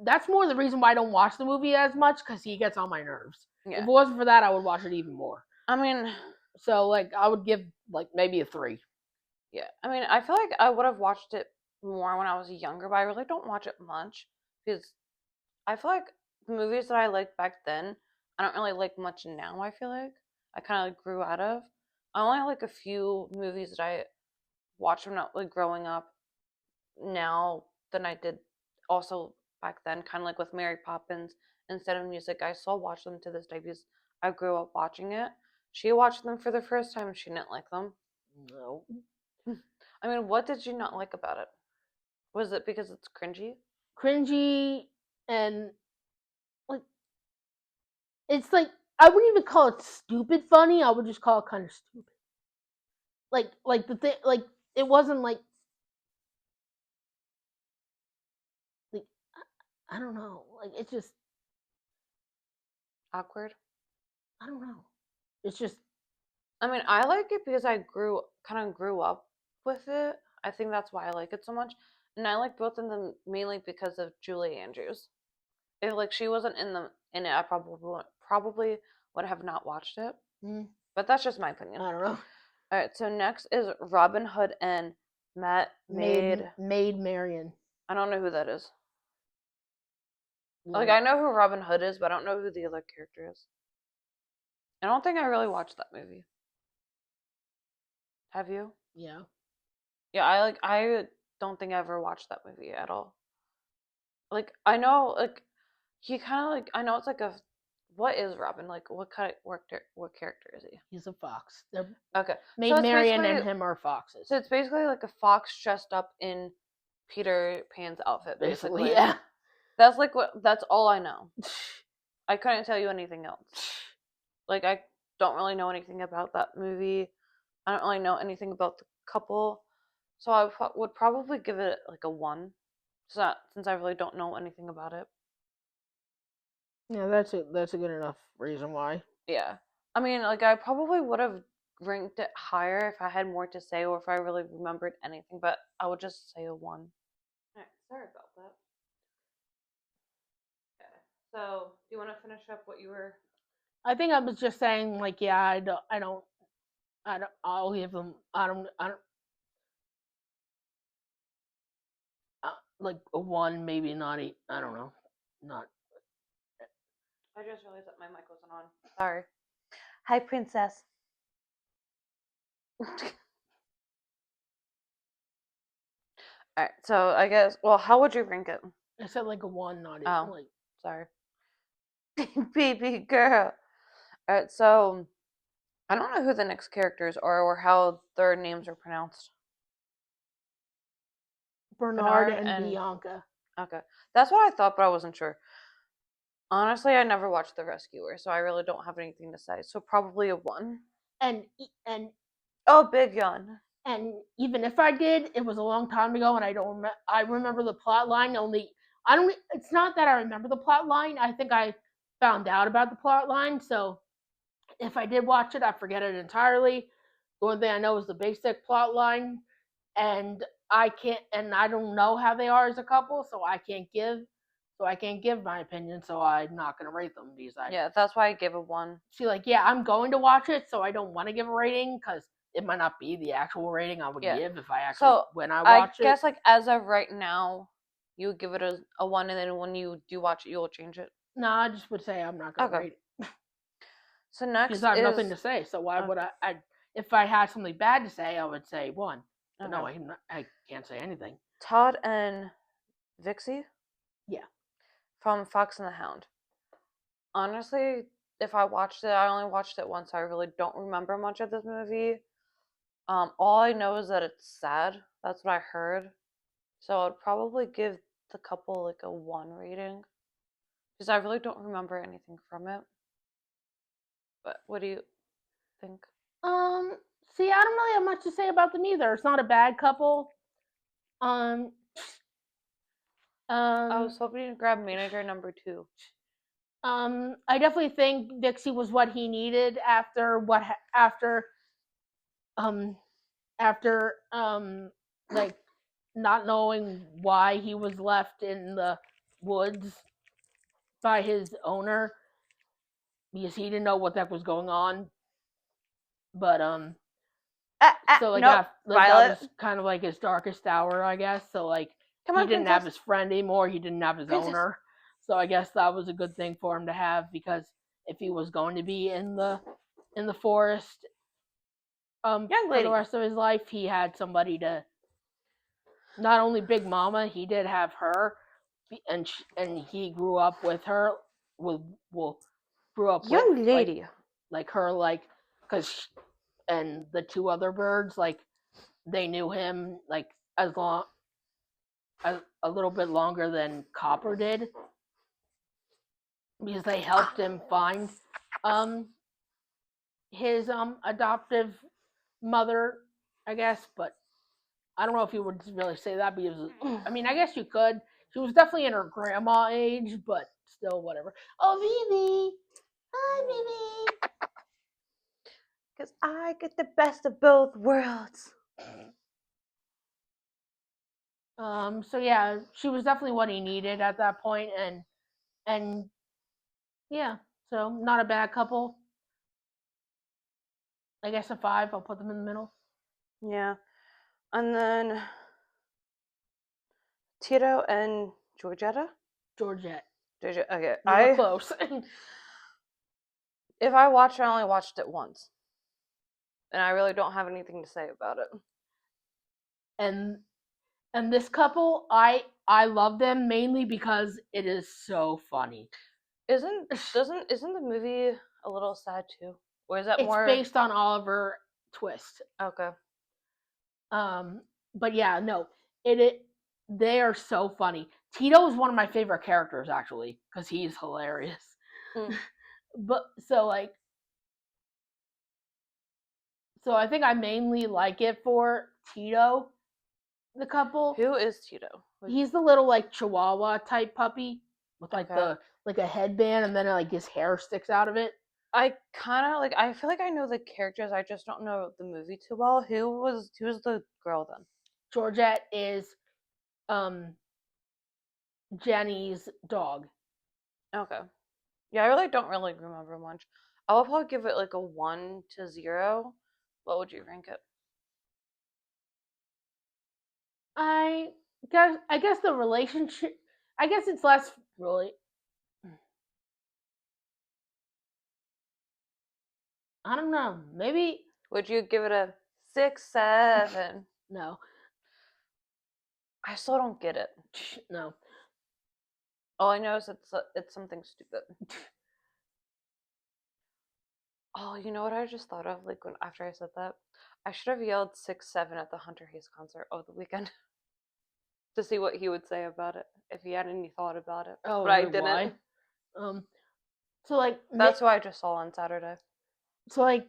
that's more the reason why I don't watch the movie as much because he gets on my nerves. Yeah. If it wasn't for that, I would watch it even more. I mean, so like I would give like maybe a 3. Yeah, I mean, I feel like I would have watched it more when I was younger, but I really don't watch it much because I feel like the movies that I liked back then, I don't really like much now. I feel like I kind of like grew out of. I only like a few movies that I watched when I like growing up now than I did also back then. Kind of like with Mary Poppins. Instead of music, I still watch them to this day because I grew up watching it. She watched them for the first time and she didn't like them. No. I mean, what did you not like about it? Was it because it's cringy? Cringy and like it's like I wouldn't even call it stupid funny. I would just call it kind of stupid. Like the thing like it wasn't like I don't know. Like it's just Awkward? I don't know. It's just I mean, I like it because I kind of grew up with it. I think that's why I like it so much. And I like both of them mainly because of Julie Andrews. If like she wasn't in it, I probably would have not watched it. mm, But that's just my opinion. I don't know. All right, so next is Robin Hood and Maid Marian. I don't know who that is. Like Like I know who Robin Hood is, but I don't know who the other character is. I don't think I really watched that movie. Have you? yeah. Yeah, I don't think I ever watched that movie at all. Like I know like he kind of like I know it's like a what is Robin like what kind of what character is he? He's a fox. They're Okay, so Maid it's Marian basically and him are foxes. so it's basically like a fox dressed up in Peter Pan's outfit. Basically, yeah. that's like what that's all I know. I couldn't tell you anything else. Like I don't really know anything about that movie. I don't really know anything about the couple, so I would probably give it like a 1. So since I really don't know anything about it. Yeah, that's a good enough reason why. Yeah. I mean, like I probably would have ranked it higher if I had more to say or if I really remembered anything, but I would just say a 1. Alright, sorry about that. Okay. So, do you want to finish up what you were I think I was just saying like yeah, I'll give them I don't like a 1 maybe not I don't know. Not I just realized that my mic wasn't on. Sorry. Hi, princess. Alright, so I guess well, how would you rank it? I said like a 1 not Oh, like sorry. Baby girl. Alright, so I don't know who the next characters are or how their names are pronounced. Bernard Bernard and and Bianca. Okay. That's what I thought, but I wasn't sure. Honestly, I never watched The Rescuer, so I really don't have anything to say. So probably a 1. And Oh, big yawn. and even if I did, it was a long time ago, and I don't. I remember the plot line only. I don't. It's not that I remember the plot line. I think I found out about the plot line. So if I did watch it, I forget it entirely. The only thing I know is the basic plot line, and I can't. And I don't know how they are as a couple, so I can't give. So I can't give my opinion. So I'm not gonna rate them because I Yeah, that's why I gave a 1. see, like, yeah, I'm going to watch it, so I don't want to give a rating because it might not be the actual rating I would Yeah. give if I actually So when I I watch it. guess like as of right now, you would give it a 1, and then when you do watch it, you'll change it. No, I just would say I'm not gonna Okay. rate it So because next I have nothing is to say. So why would I? If I had something bad to say, I would say 1. But no, okay. I can't say anything. Todd and Vixie Yeah. from Fox and the Hound. Honestly, if I watched it, I only watched it once. I really don't remember much of this movie. All I know is that it's sad. That's what I heard. So I'd probably give the couple like a 1 rating because I really don't remember anything from it. But what do you think? Um. See, I don't really have much to say about them either. It's not a bad couple. Um. I Um. was hoping to grab manager number 2. I definitely think Dixie was what he needed um after like not knowing why he was left in the woods by his owner because he didn't know what the heck was going on. But so like Nope. that Violet. was kind of like his darkest hour, I guess. So like Come he on, didn't have princess. his friend anymore. He didn't have his Princess. owner. So I guess that was a good thing for him to have because if he was going to be in the forest Young for the lady. rest of his life, he had somebody to not only Big Mama, he did have her, and he grew up with her, with well, grew up with Young lady. like her like because and the two other birds like they knew him like as long as a little bit longer than Copper did because they helped him find um his adoptive mother, I guess, but I don't know if you would really say that because I mean I guess you could. She was definitely in her grandma age, but still whatever. Oh, Vivi, hi Vivi. Because I get the best of both worlds. So yeah, she was definitely what he needed at that point, and yeah, so not a bad couple. I guess a 5. I'll put them in the middle. Yeah. And then Tito and Georgetta. Georgette, Georgette. Okay. you were close. If I watched it, I only watched it once. And I really don't have anything to say about it. and and this couple, I love them mainly because it is so funny. Isn't the movie a little sad too? Or is that It's more based on Oliver Twist. okay? Um, but yeah, no, it they are so funny. Tito is one of my favorite characters actually because he's hilarious. Mm. But so I think I mainly like it for Tito, the couple. Who is Tito? He's the little like Chihuahua type puppy with like Okay. the like a headband and then like his hair sticks out of it. I kind of like. I feel like I know the characters. I just don't know the movie too well. Who's the girl then? Georgette is um Jenny's dog. Okay. Yeah, I really don't really remember much. I would probably give it like a 1 to 0. What would you rank it? I I guess the relationship I guess it's less really I don't know. Maybe Would you give it a 6, 7? no. I still don't get it. No. All I know is it's something stupid. Oh, you know what I just thought of? Like when after I said that, I should have yelled 6, 7 at the Hunter Hayes concert over the weekend to see what he would say about it. if you had any thought about it, Oh, but I really? didn't. Why? Um, so like, That's what I just saw on Saturday. so like,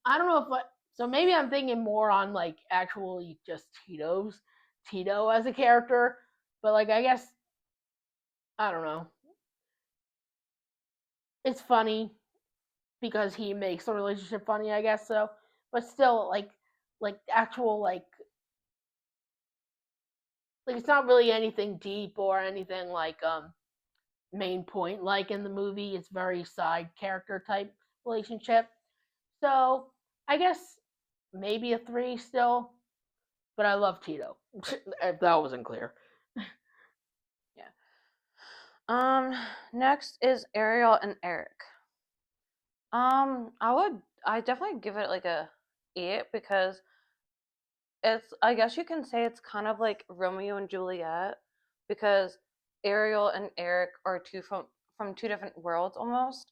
I don't know if what. So maybe I'm thinking more on like actually just Tito as a character, but like I guess I don't know. It's funny because he makes the relationship funny, I guess so. But still, like actual like it's not really anything deep or anything like main point like in the movie. It's very side character type relationship. So I guess maybe a 3 still, but I love Tito. If that wasn't clear. Yeah. Next is Ariel and Eric. I definitely give it like a 8 because I guess you can say it's kind of like Romeo and Juliet because Ariel and Eric are from two different worlds almost.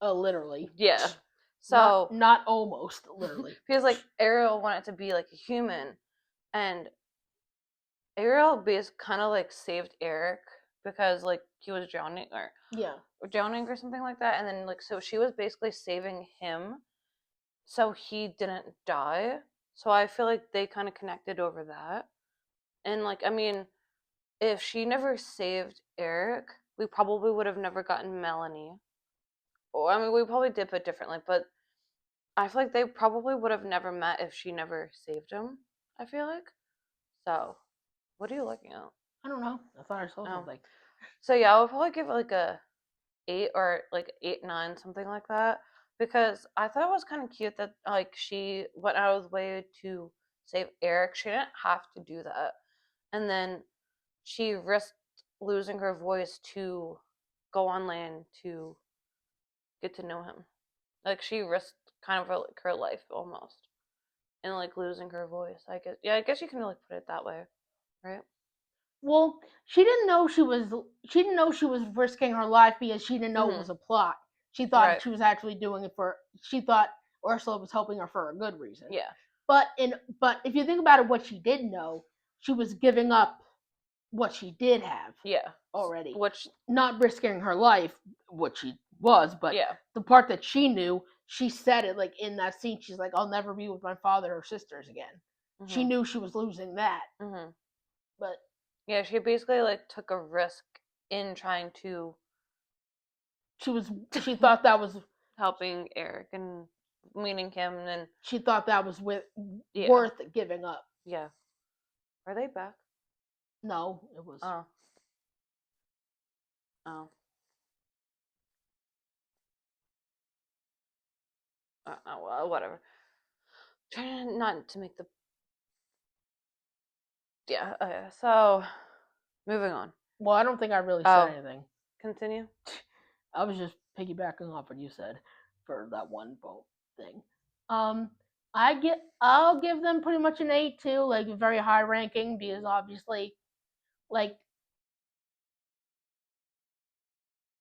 Literally. Yeah. Not So not almost literally. because like Ariel wanted to be like a human, and Ariel base kind of like saved Eric because like he was Yeah. drowning or something like that, and then like so she was basically saving him so he didn't die. So I feel like they kind of connected over that. And like I mean, if she never saved Eric, we probably would have never gotten Melanie. Or I mean, we probably did it differently, but I feel like they probably would have never met if she never saved him. I feel like. So, what are you looking at? I don't know. I thought I saw Oh, something. so yeah, I would probably give it like a 8 or like 8, 9, something like that, because I thought it was kind of cute that like she went out of the way to save Eric. She didn't have to do that, and then she risked losing her voice to go on land to get to know him. Like she risked kind of like her life almost, and like losing her voice. I guess yeah, I guess you can like put it that way, right? Well, she didn't know she was risking her life because she didn't know it was Mhm. a plot. She thought Right. she was actually doing it for she thought Ursula was helping her for a good reason. Yeah. But if you think about it, what she did know, she was giving up what she did have Yeah. already. Which Not risking her life, what she was, but yeah. the part that she knew, she said it like in that scene, she's like, I'll never be with my father or sisters again. She Mhm. knew she was losing that. Mhm. But Yeah, she basically like took a risk in trying to she was she thought that was helping Eric and meeting him and she thought that was yeah. worth giving up. Yeah. Are they back? No, it was Oh. Oh. Well, whatever. Trying not to make the yeah. Okay. So moving on. well, I don't think I really said Oh, anything. continue. I was just piggybacking off what you said for that one vote thing. Um, I'll give them pretty much an 8 too, like a very high ranking because obviously, like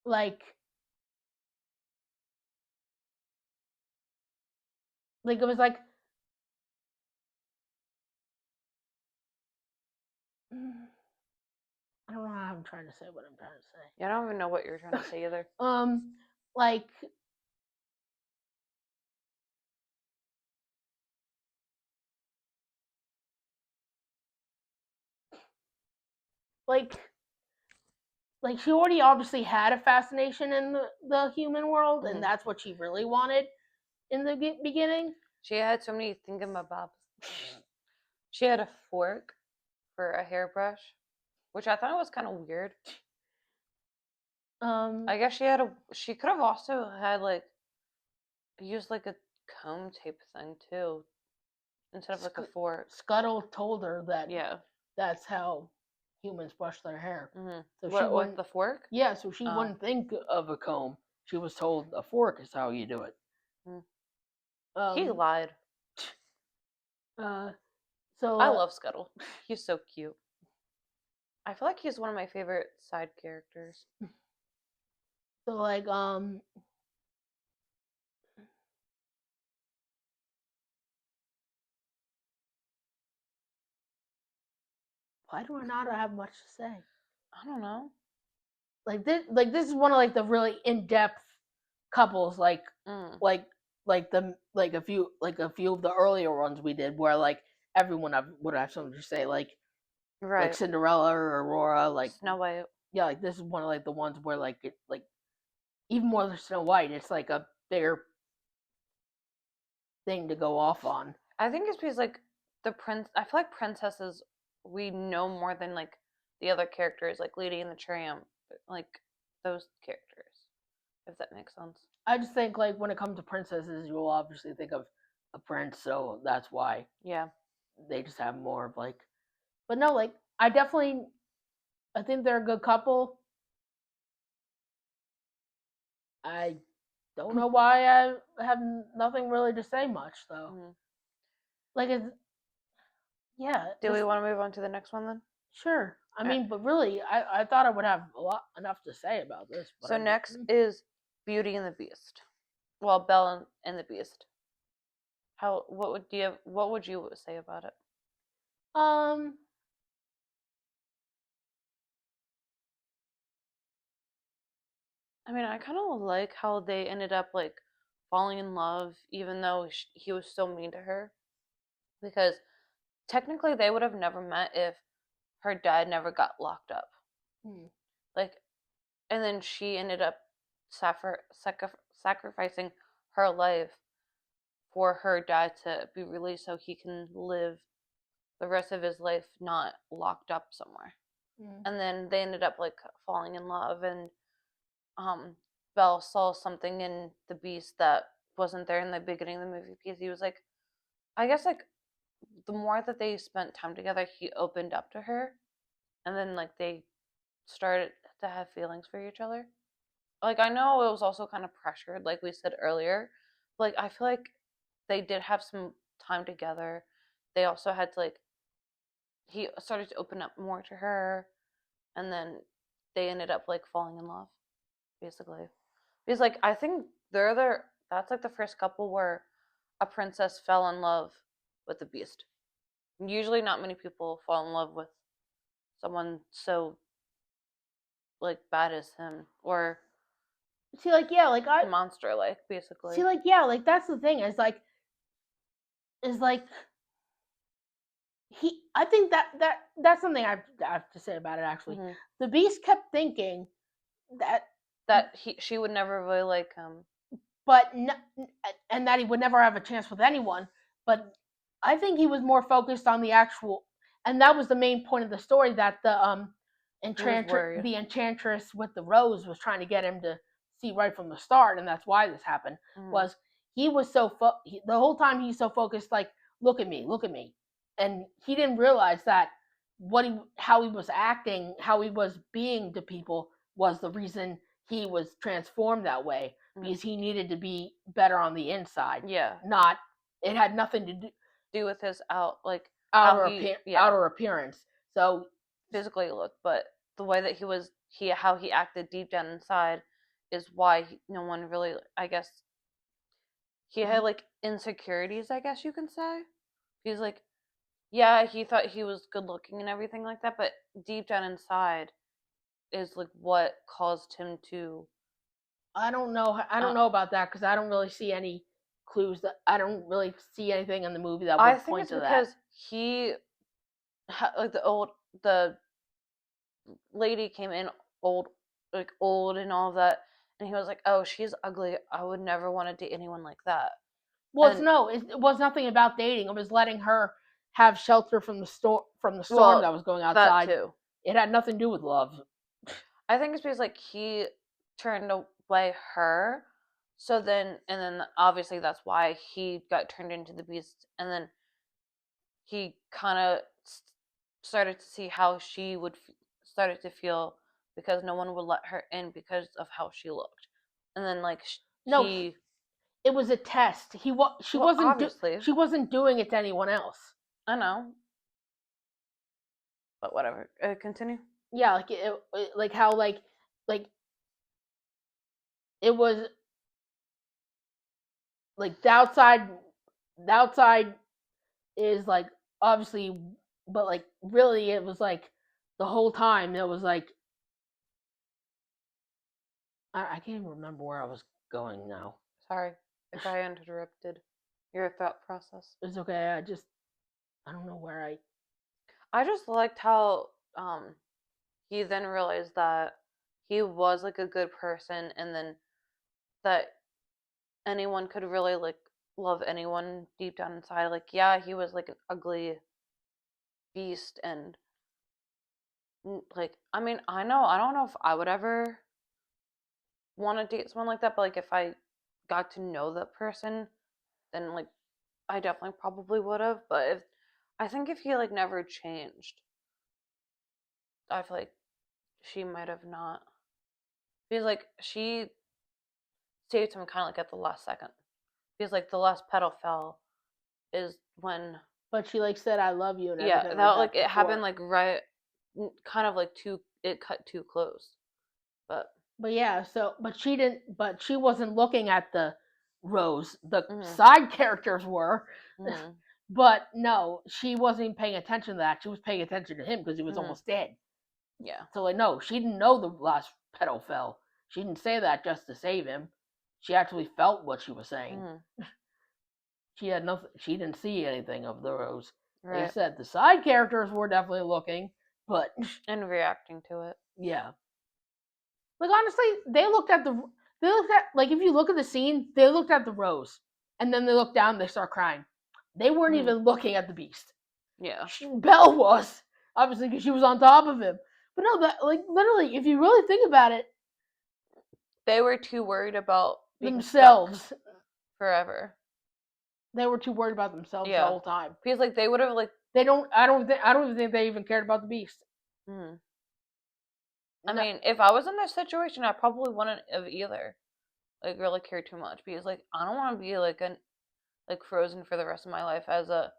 like like it was like I don't know how I'm trying to say what I'm trying to say. Yeah, I don't even know what you're trying to say either. Like like like she already obviously had a fascination in the human world, and Mhm. that's what she really wanted in the beginning. She had so many thingamabobs. She had a fork for a hairbrush, which I thought was kind of weird. Um, I guess she could have also had like used like a comb tape thing too instead of like a fork. Scuttle told her that Yeah. that's how humans brush their hair, Mhm. so she What with wouldn't. the fork? Yeah, so she Oh. wouldn't think of a comb. She was told a fork is how you do it. Mm. He Um, lied. uh, so I love Scuttle. He's so cute. I feel like he's one of my favorite side characters. so like why do I not have much to say? I don't know. This is one of like the really in depth couples Mm. a few of the earlier ones we did where like everyone would have something to say like Right. Cinderella or Aurora Snow White. yeah like this is one of like the ones where like it like even more than Snow White it's like a bigger thing to go off on. I think it's because like the prince. I feel like princesses we know more than like the other characters, like Lady and the Tramp, like those characters. If that makes sense. I just think like when it comes to princesses, you'll obviously think of a prince, so that's why Yeah. they just have more of like. But no, like I think they're a good couple. I don't know why I have nothing really to say much though. Mm. Like it's yeah, Do this we want to move on to the next one then? sure. I All right. mean, but really, I thought I would have a lot enough to say about this, but So I next didn't. is Beauty and the Beast. Well, Belle and the Beast. How? What would you? What would you say about it? Um, I mean, I kind of like how they ended up like falling in love, even though he was so mean to her. Because technically, they would have never met if her dad never got locked up. hmm, Like, and then she ended up sacrificing her life for her dad to be released so he can live the rest of his life not locked up somewhere. hmm, And then they ended up like falling in love, and um Belle saw something in the beast that wasn't there in the beginning of the movie because he was like, I guess like the more that they spent time together, he opened up to her, and then like they started to have feelings for each other. Like I know it was also kind of pressured, like we said earlier. But, like I feel like they did have some time together. They also had to like he started to open up more to her, and then they ended up like falling in love, basically. Because like I think they're the that's like the first couple where a princess fell in love with the beast. Usually, not many people fall in love with someone so like bad as him or see, like yeah, like I monster like see, basically. like yeah, like that's the thing is like he. I think that's something I have to say about it actually. Hmm. The Beast kept thinking that That she would never really like him. but and that he would never have a chance with anyone. But I think he was more focused on the actual, and that was the main point of the story that He was worried. the enchantress with the rose was trying to get him to see right from the start, and that's why this happened. Hmm. Was he was the whole time he's so focused, like look at me, and he didn't realize that how he was acting, how he was being to people was the reason he was transformed that way Hmm. because he needed to be better on the inside. Yeah. Not it had nothing to Do with his how he yeah outer appearance. So physically looked, but the way that he how he acted deep down inside is why no one really I guess he had like insecurities. I guess you can say he's like yeah he thought he was good looking and everything like that, but deep down inside is like what caused him to I uh, don't know about that because I don't really see any clues that I don't really see anything in the movie that I would think point it's to that. because he like the lady came in old old and all of that, and he was like, oh, she's ugly, I would never want to date anyone like that. Well, And it was nothing about dating. It was letting her have shelter from the storm well, that was going that outside. too. It had nothing to do with love. I think it's because like he turned away her, so then and then obviously that's why he got turned into the beast, and then he kind of started to see how she would started to feel because no one would let her in because of how she looked, and then like No, he it was a test. well obviously she wasn't doing it to anyone else. I know, but whatever. Continue. Yeah, like how like it was like the outside is like obviously but like really it was like the whole time it was like I can't even remember where I was going now. Sorry if I interrupted your thought process. It's okay. I don't know where I. I just liked how he then realized that he was like a good person, and then that anyone could really like love anyone deep down inside. Like, yeah, he was like an ugly beast, and like, I mean, I don't know if I would ever want to date someone like that, but like, if I got to know that person, then like, I definitely probably would have. But if I think if he like never changed, I feel like she might have not, because like she saved him kind of like at the last second, because like the last petal fell is when, But she like said I love you and yeah, everything like that that like it happened before. like right, kind of like too, it cut too close. But But yeah, so but she didn't. But she wasn't looking at the rose. The mm, side characters were. mm, But no, she wasn't even paying attention to that. She was paying attention to him because he was mm, almost dead. yeah, So like, no, she didn't know the last petal fell. She didn't say that just to save him. She actually felt what she was saying. mm, She had nothing. She didn't see anything of the rose. Like I right, said, the side characters were definitely looking, but and reacting to it. yeah. Like honestly, they looked at the. They looked at like if you look at the scene, they looked at the rose, and then they look down. They start crying. They weren't Mm, even looking at the beast. yeah, Belle was obviously because she was on top of him. But no, that like literally, if you really think about it, they were too worried about being stuck themselves, forever. they were too worried about themselves the Yeah, whole time. because like they would have like, They don't. I don't. I don't even think they even cared about the beast. mm. I No, mean, if I was in this situation, I probably wouldn't have either. Like really care too much, because like I don't want to be like an like frozen for the rest of my life as a,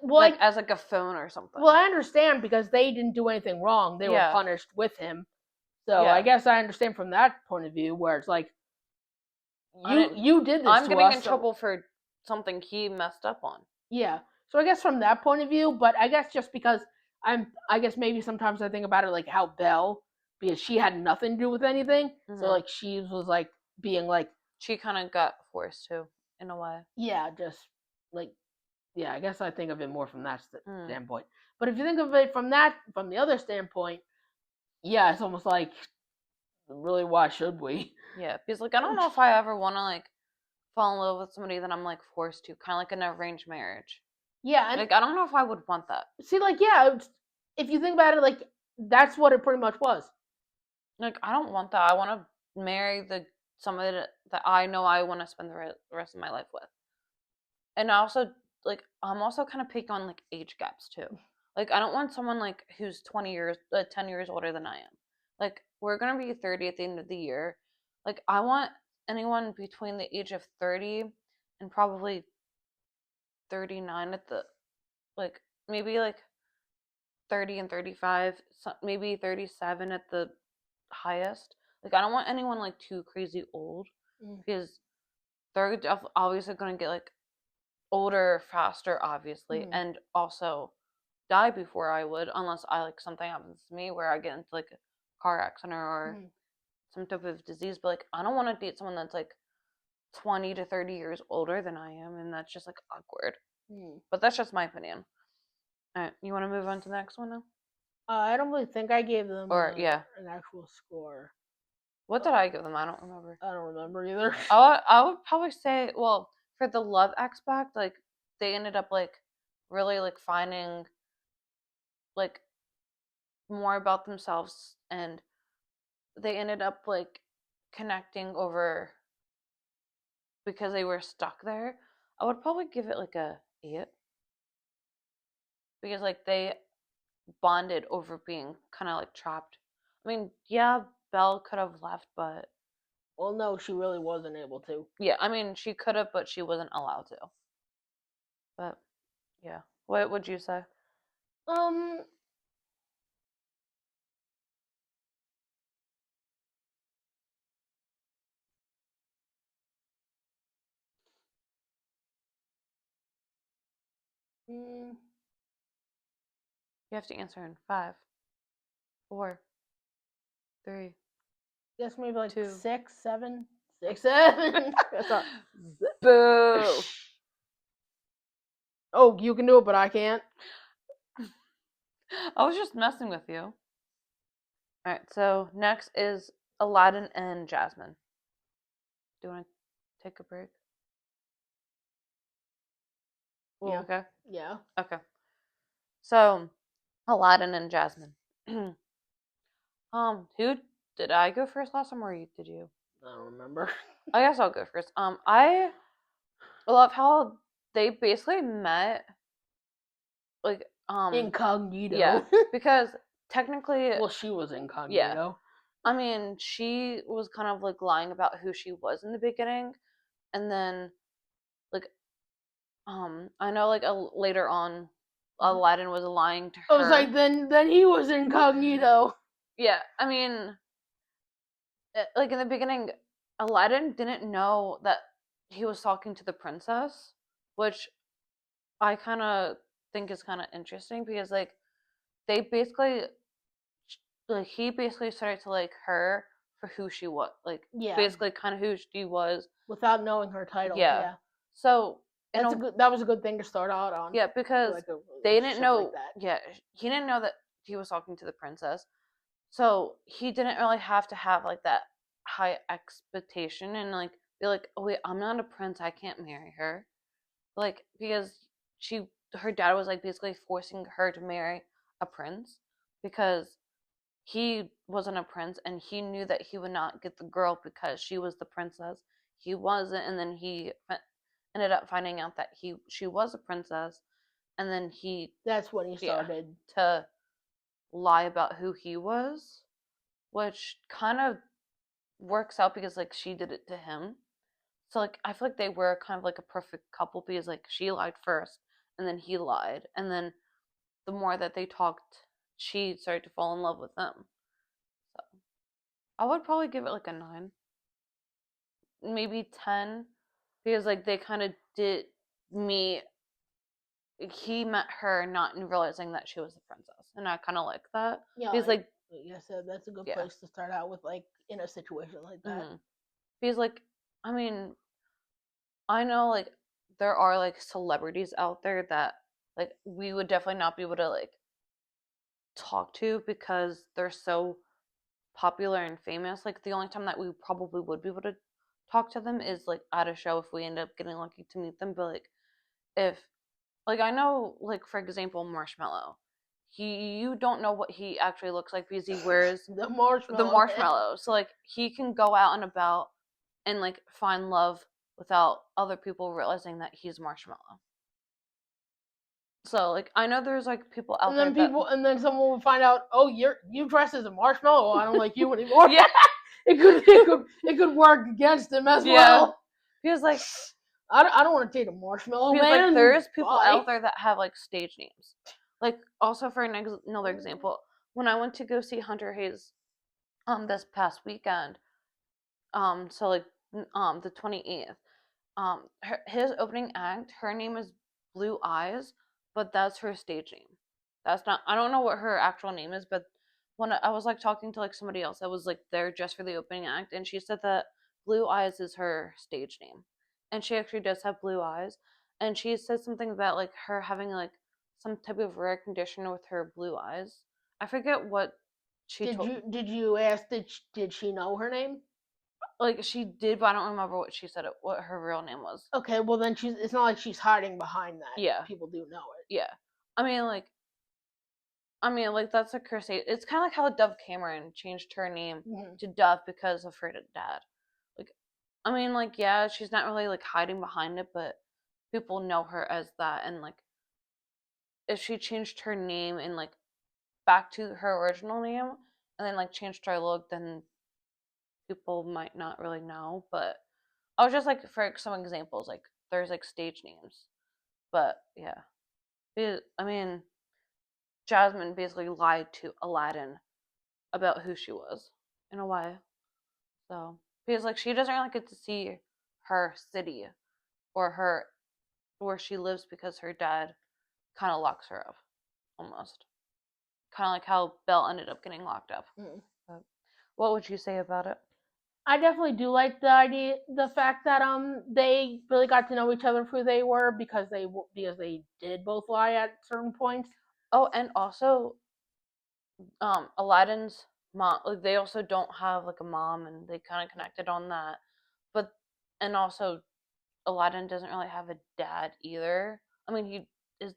well, like as like a phone or something. well, I understand because they didn't do anything wrong. They were Yeah, punished with him. So I yeah. guess I understand from that point of view, where it's like I didn't. you did this I'm to getting in us, so trouble for something he messed up on. yeah. So I guess from that point of view, but I guess just because I guess maybe sometimes I think about it like how Belle, because she had nothing to do with anything, so Hmm. like she was like being like, She kind of got forced to, in a way. yeah, just like, yeah. I guess I think of it more from that Mm. standpoint. But if you think of it from the other standpoint, yeah, it's almost like, really, why should we? Yeah, because like I don't know if I ever want to like fall in love with somebody that I'm like forced to, kind of like an arranged marriage. Yeah, and Like I don't know if I would want that. see, like, yeah, if you think about it, like that's what it pretty much was. Like I don't want that. I want to marry the somebody that I know I want to spend the rest of my life with. And I also like I'm also kind of picky on like age gaps too. Like I don't want someone like who's 20 years 10 years older than I am. Like we're going to be 30 at the end of the year. Like I want anyone between the age of 30 and probably 39 at the, like maybe like 30 and 35, maybe 37 at the highest. Like I don't want anyone like too crazy old, Mm. because they're obviously going to get like older faster, obviously, Mm. and also die before I would, unless I like something happens to me where I get into like a car accident or Mm. some type of disease. But like I don't want to date someone that's like 20 to 30 years older than I am, and that's just like awkward. Mm. But that's just my opinion. All right, you want to move on to the next one now? I don't really think I gave them Or yeah, an actual score. what Uh, did I give them? I don't remember. I don't remember either. I would probably say, well, for the love aspect, like they ended up like really like finding like more about themselves, and they ended up like connecting over because they were stuck there. I would probably give it like a 8, because like they bonded over being kind of like trapped. I mean, yeah, Belle could have left, but Well, no, she really wasn't able to. yeah, I mean she could have, but she wasn't allowed to. But yeah, what would you say? Um, mm, You have to answer in 5, 4, 3, Guess maybe like 2. 6, 7, 6, 7. Boo! Oh, you can do it, but I can't. I was just messing with you. Alright, so next is Aladdin and Jasmine. Do you want to take a break? Well, You okay? yeah. Okay. So, Aladdin and Jasmine. Who did I go first last time, or did you? I don't remember. I guess I'll go first. I love how they basically met, like, Incognito. yeah, because technically, Well, she was incognito. yeah. I mean, she was kind of like lying about who she was in the beginning, and then, like, I know, like, later on, Aladdin was lying to her. I was like, then he was incognito. Yeah, I mean, like in the beginning, Aladdin didn't know that he was talking to the princess, which I kind of think is kind of interesting because like they basically like he basically started to like her for who she was, like Yeah. basically kind of who she was without knowing her title. Yeah. Yeah. So That was a good thing to start out on. Yeah, because like they didn't know. like that. Yeah, he didn't know that he was talking to the princess, so he didn't really have to have like that high expectation and like be like, oh wait, I'm not a prince, I can't marry her, like because her dad was like basically forcing her to marry a prince because he wasn't a prince and he knew that he would not get the girl because she was the princess. He wasn't, and then he ended up finding out that she was a princess, and then that's when he started to lie about who he was, which kind of works out because like she did it to him. So like I feel like they were kind of like a perfect couple because like she lied first and then he lied, and then the more that they talked, she started to fall in love with him. So I would probably give it like a 9, maybe 10, because like they kind of did me. He met her not realizing that she was the princess, and I kind of like that. Yeah, because like I said, that's a good place to start out with, like in a situation like that. Mm-hmm. Because like I mean, I know like there are like celebrities out there that like we would definitely not be able to like talk to because they're so popular and famous. Like the only time that we probably would be able to talk to them is like at a show if we end up getting lucky to meet them. But like if like I know like for example Marshmallow, you don't know what he actually looks like because he wears the marshmallow. So like he can go out and about and like find love without other people realizing that he's Marshmallow. So like I know there's like people out there and then someone will find out, oh, you dress as a marshmallow. Well, I don't like you anymore. Yeah. it could work against him as well. Because like I don't want to date a marshmallow because man. like there's people out there that have like stage names. Like also for another example, when I went to go see Hunter Hayes this past weekend, so like the 28th, his opening act, her name is Blue Eyes, but that's her stage name. That's not, I don't know what her actual name is, but when I was like talking to like somebody else that was like there just for the opening act, and she said that Blue Eyes is her stage name, and she actually does have blue eyes, and she said something about like her having like some type of rare condition with her blue eyes. I forget what she did you ask did she know her name? Like she did, but I don't remember what she said what her real name was. Okay, well then it's not like she's hiding behind that. Yeah, people do know it. Yeah, I mean like that's a crusade. It's kind of like how Dove Cameron changed her name to Dove because of her dad. Like, I mean, like yeah, she's not really like hiding behind it, but people know her as that, and like if she changed her name and like back to her original name and then like changed her look, then people might not really know. But I was just like for some examples, like there's like stage names, but yeah, I mean, Jasmine basically lied to Aladdin about who she was in a way. So because like she doesn't really get to see her city or her where she lives because her dad kind of locks her up almost. Kind of like how Belle ended up getting locked up. But what would you say about it? I definitely do like the fact that they really got to know each other for who they were because they did both lie at certain points. Oh, and also Aladdin's mom, like they also don't have like a mom, and they kind of connected on that. But and also Aladdin doesn't really have a dad either. I mean, he is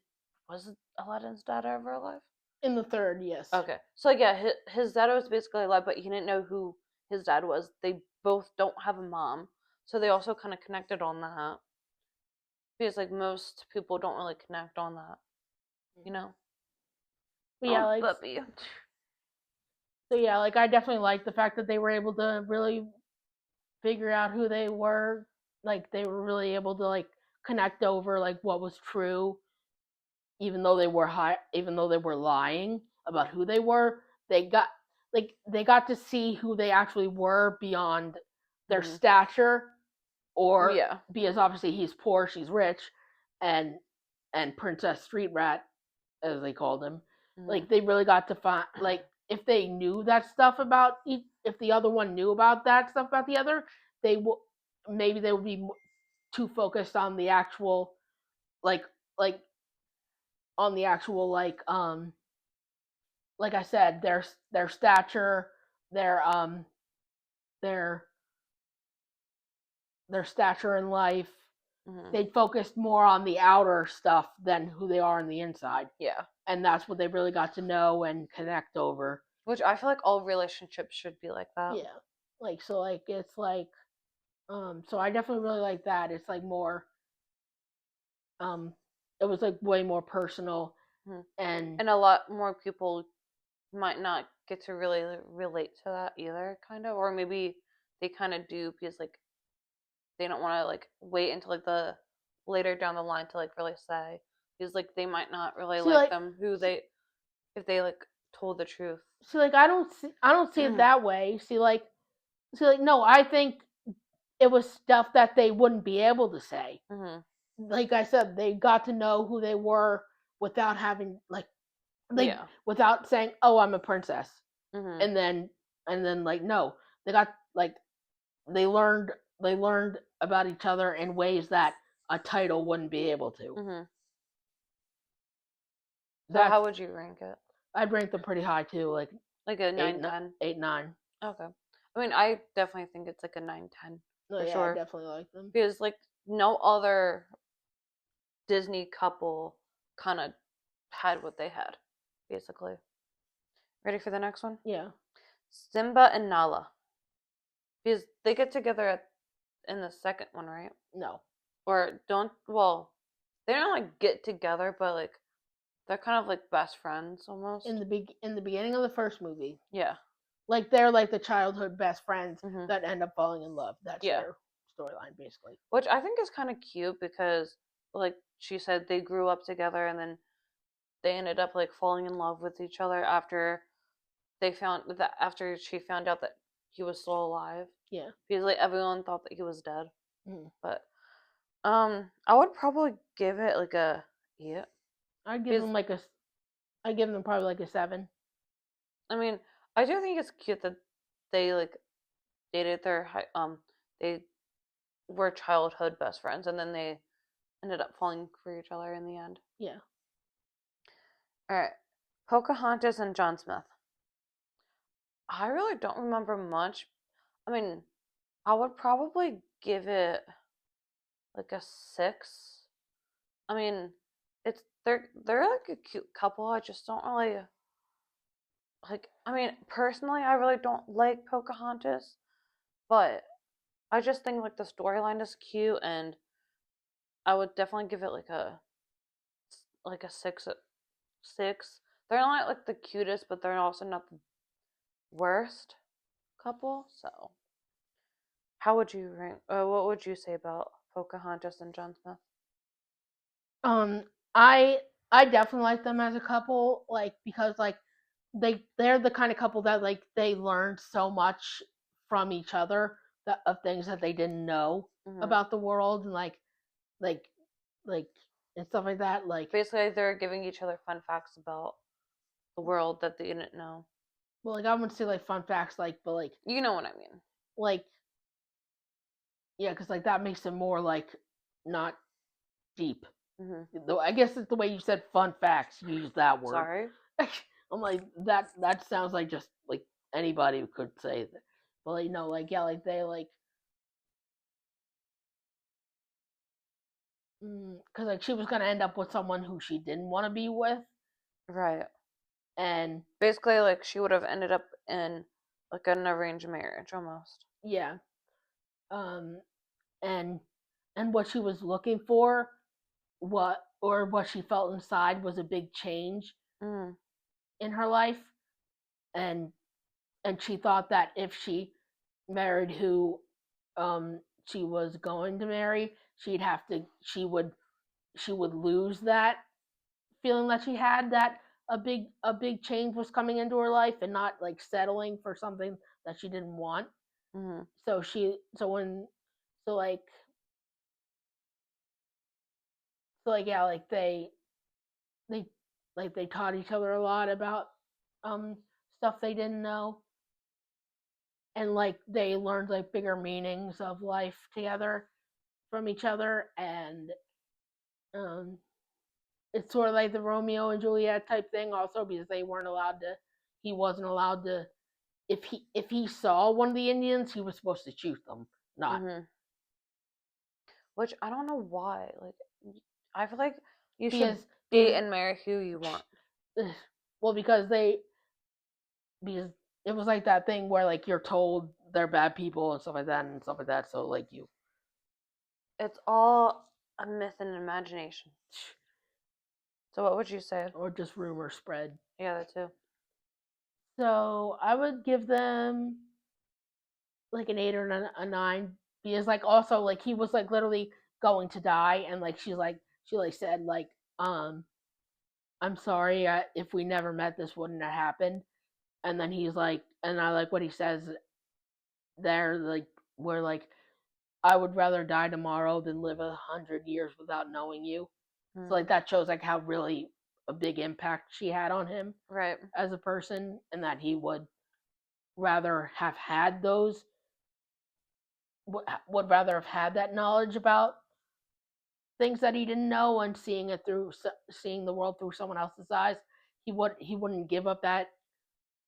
was Aladdin's dad ever alive? In the third, yes. Okay, so yeah, his dad was basically alive, but he didn't know who his dad was. They both don't have a mom, so they also kind of connected on that because like most people don't really connect on that, you know. But yeah, Oh, like puppy. so yeah, like I definitely like the fact that they were able to really figure out who they were. Like they were really able to like connect over like what was true, even though they were lying about who they were. They got to see who they actually were beyond their Mm-hmm. stature, or Yeah. because obviously he's poor, she's rich, and Princess Street Rat, as they called him. Mm-hmm. Like they really got to find like if they knew that stuff about if the other one knew about that stuff about the other, they will maybe they would be too focused on the actual like like on the actual like I said their stature, their their their stature in life. Mm-hmm. They focused more on the outer stuff than who they are on the inside, Yeah. and that's what they really got to know and connect over. Which I feel like all relationships should be like that. Yeah, like so, like it's like so I definitely really like that. It's like more um, it was like way more personal Mm-hmm. and And a lot more people might not get to really relate to that either, kind of, or maybe they kind of do because like they don't want to like wait until like the later down the line to like really say because like they might not really see like like them who they if they like told the truth. see like I don't see it Mm-hmm. that way. See like no, I think it was stuff that they wouldn't be able to say. Mm-hmm. Like I said, they got to know who they were without having like Yeah. without saying, "Oh, I'm a princess," Mm-hmm. and then like no, they got like they learned they learned about each other in ways that a title wouldn't be able to. Mm-hmm. So That's how would you rank it? I'd rank them pretty high too, like Like a eight, 9, 10? 9. Okay. I mean, I definitely think it's like a 9, 10 No, for yeah, I sure. definitely like them. Because like no other Disney couple kind of had what they had, basically. Ready for the next one? Yeah, Simba and Nala. Because they get together in the second one, right? no, Or don't, well, they don't like get together, but like they're kind of like best friends almost. in the beginning of the first movie, Yeah. like they're like the childhood best friends Hmm. that end up falling in love. That's Yeah. their storyline basically. Which I think is kind of cute because, like she said, they grew up together and then they ended up like falling in love with each other after they found that after she found out that he was still alive Yeah. because like everyone thought that he was dead. Mm. But I would probably give it like a yeah I'd give because them like a I give them probably like a 7. I mean I do think it's cute that they like dated they were childhood best friends and then they ended up falling for each other in the end. Yeah. All right, Pocahontas and John Smith. I really don't remember much. I mean, I would probably give it like a 6. I mean, they're like a cute couple. I just don't really like. I mean, personally, I really don't like Pocahontas, but I just think like the storyline is cute, and I would definitely give it like a 6. They're not like the cutest, but they're also not the worst couple. So, how would you rank? What would you say about Pocahontas and John Smith? Um I I definitely like them as a couple like because like they're the kind of couple that like they learned so much from each other that of things that they didn't know Hmm. about the world and like like and stuff like that Basically, they're giving each other fun facts about the world that they didn't know. well like I wouldn't say like fun facts but You know what I mean? like Yeah, because like that makes it more like not deep. Hmm. Though I guess it's the way you said fun facts. You use that word. Sorry. I'm like that. That sounds like just like anybody could say that. But like no, like yeah, like they like because like she was gonna end up with someone who she didn't want to be with, Right. and Basically, like she would have ended up in like an arranged marriage almost. yeah, um, and what she was looking for, what she felt inside was a big change Mm. in her life, and she thought that if she married who she was going to marry, she would lose that feeling that she had, that a big change was coming into her life and not like settling for something that she didn't want. Hmm. So she so when so like yeah, like they they taught each other a lot about um stuff they didn't know, and like they learned like bigger meanings of life together from each other, and um it's sort of like the Romeo and Juliet type thing also, because they weren't allowed to he wasn't allowed to, if he saw one of the Indians, he was supposed to shoot them, not Hmm. Which I don't know why. Like, I feel like you should because date and marry who you want. well, because it was like that thing where like you're told they're bad people and stuff like that. So like you, It's all a myth and imagination. So what would you say? or just rumor spread. Yeah, that too. So I would give them like an 8 or a 9, because like also like he was like literally going to die, and like she like said like I'm sorry, if we never met, this wouldn't have happened. And then he's like, and I like what he says there, like where like I would rather die tomorrow than live 100 years without knowing you. So Mm. like that shows like how really a big impact she had on him Right. as a person, and that he would rather have had those would rather have had that knowledge about things that he didn't know, and seeing the world through someone else's eyes. He wouldn't give up that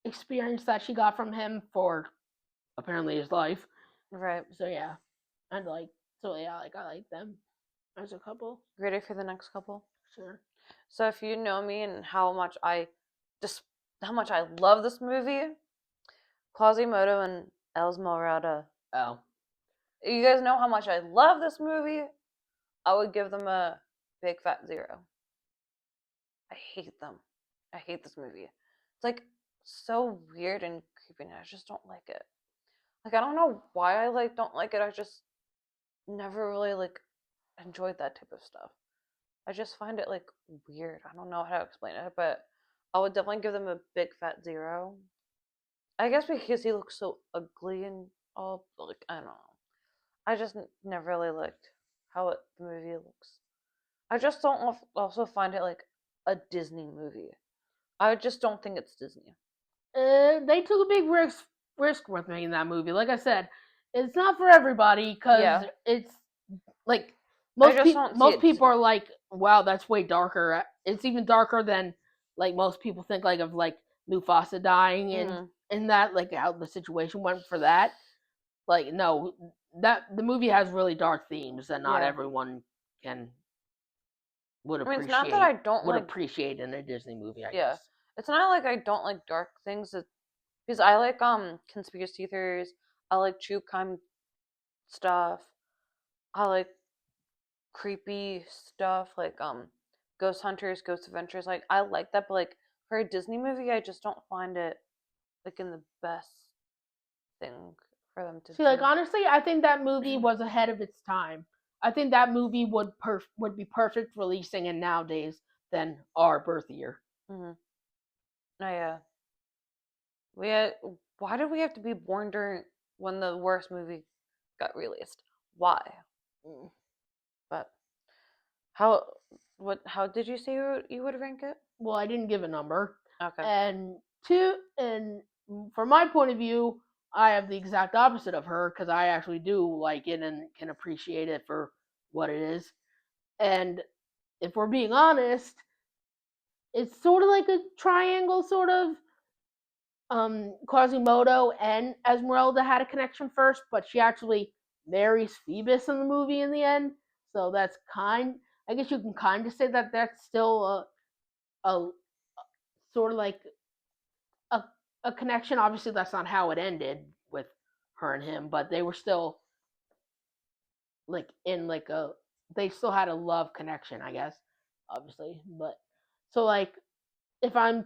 experience that she got from him for apparently his life. Right. So yeah, I'd like so yeah, like I like them as a couple. Ready for the next couple? Sure. So if you know me and just how much I love this movie, Quasimodo and Esmeralda. Oh, You guys know how much I love this movie. I would give them a big fat 0. I hate them. I hate this movie. It's like so weird and creepy, and I just don't like it. Like I don't know why I like don't like it. I just never really like enjoyed that type of stuff. I just find it like weird. I don't know how to explain it, but I would definitely give them a big fat 0. I guess because he looks so ugly and all, like I don't know. I just never really liked how the movie looks. I just don't also find it like a Disney movie. I just don't think it's Disney. they took a big risk with making that movie. Like I said, it's not for everybody, because Yeah, it's like I just don't see most it. people are like, wow, that's way darker. It's even darker than like most people think, like of like Mufasa dying, and Mm, that like how the situation went for that. Like no, that the movie has really dark themes that not yeah. everyone can I mean, it's not that I don't would like. appreciate in a Disney movie, I Yeah, guess. it's not like I don't like dark things. It's because I like conspiracy theories. I like true crime stuff. I like creepy stuff like Ghost Hunters, Ghost Adventures. Like I like that, but like for a Disney movie, I just don't find it like in the best thing for them to See, like do. honestly, I think that movie was ahead of its time. I think that movie would be perfect releasing in nowadays than our birth year. Mm-hmm. Oh yeah, we had, why did we have to be born during when the worst movie got released? Why? Mm. But how how did you say you would rank it? Well, I didn't give a number, Okay. and from my point of view, I have the exact opposite of her because I actually do like it and can appreciate it for what it is. And if we're being honest, it's sort of like a triangle, sort of. Quasimodo and Esmeralda had a connection first, but she actually marries Phoebus in the movie in the end. So that's I guess you can kind of say that that's still a sort of like a, a connection. Obviously, that's not how it ended with her and him, but they were still like in like a they still had a love connection, I guess, obviously. But so like if I'm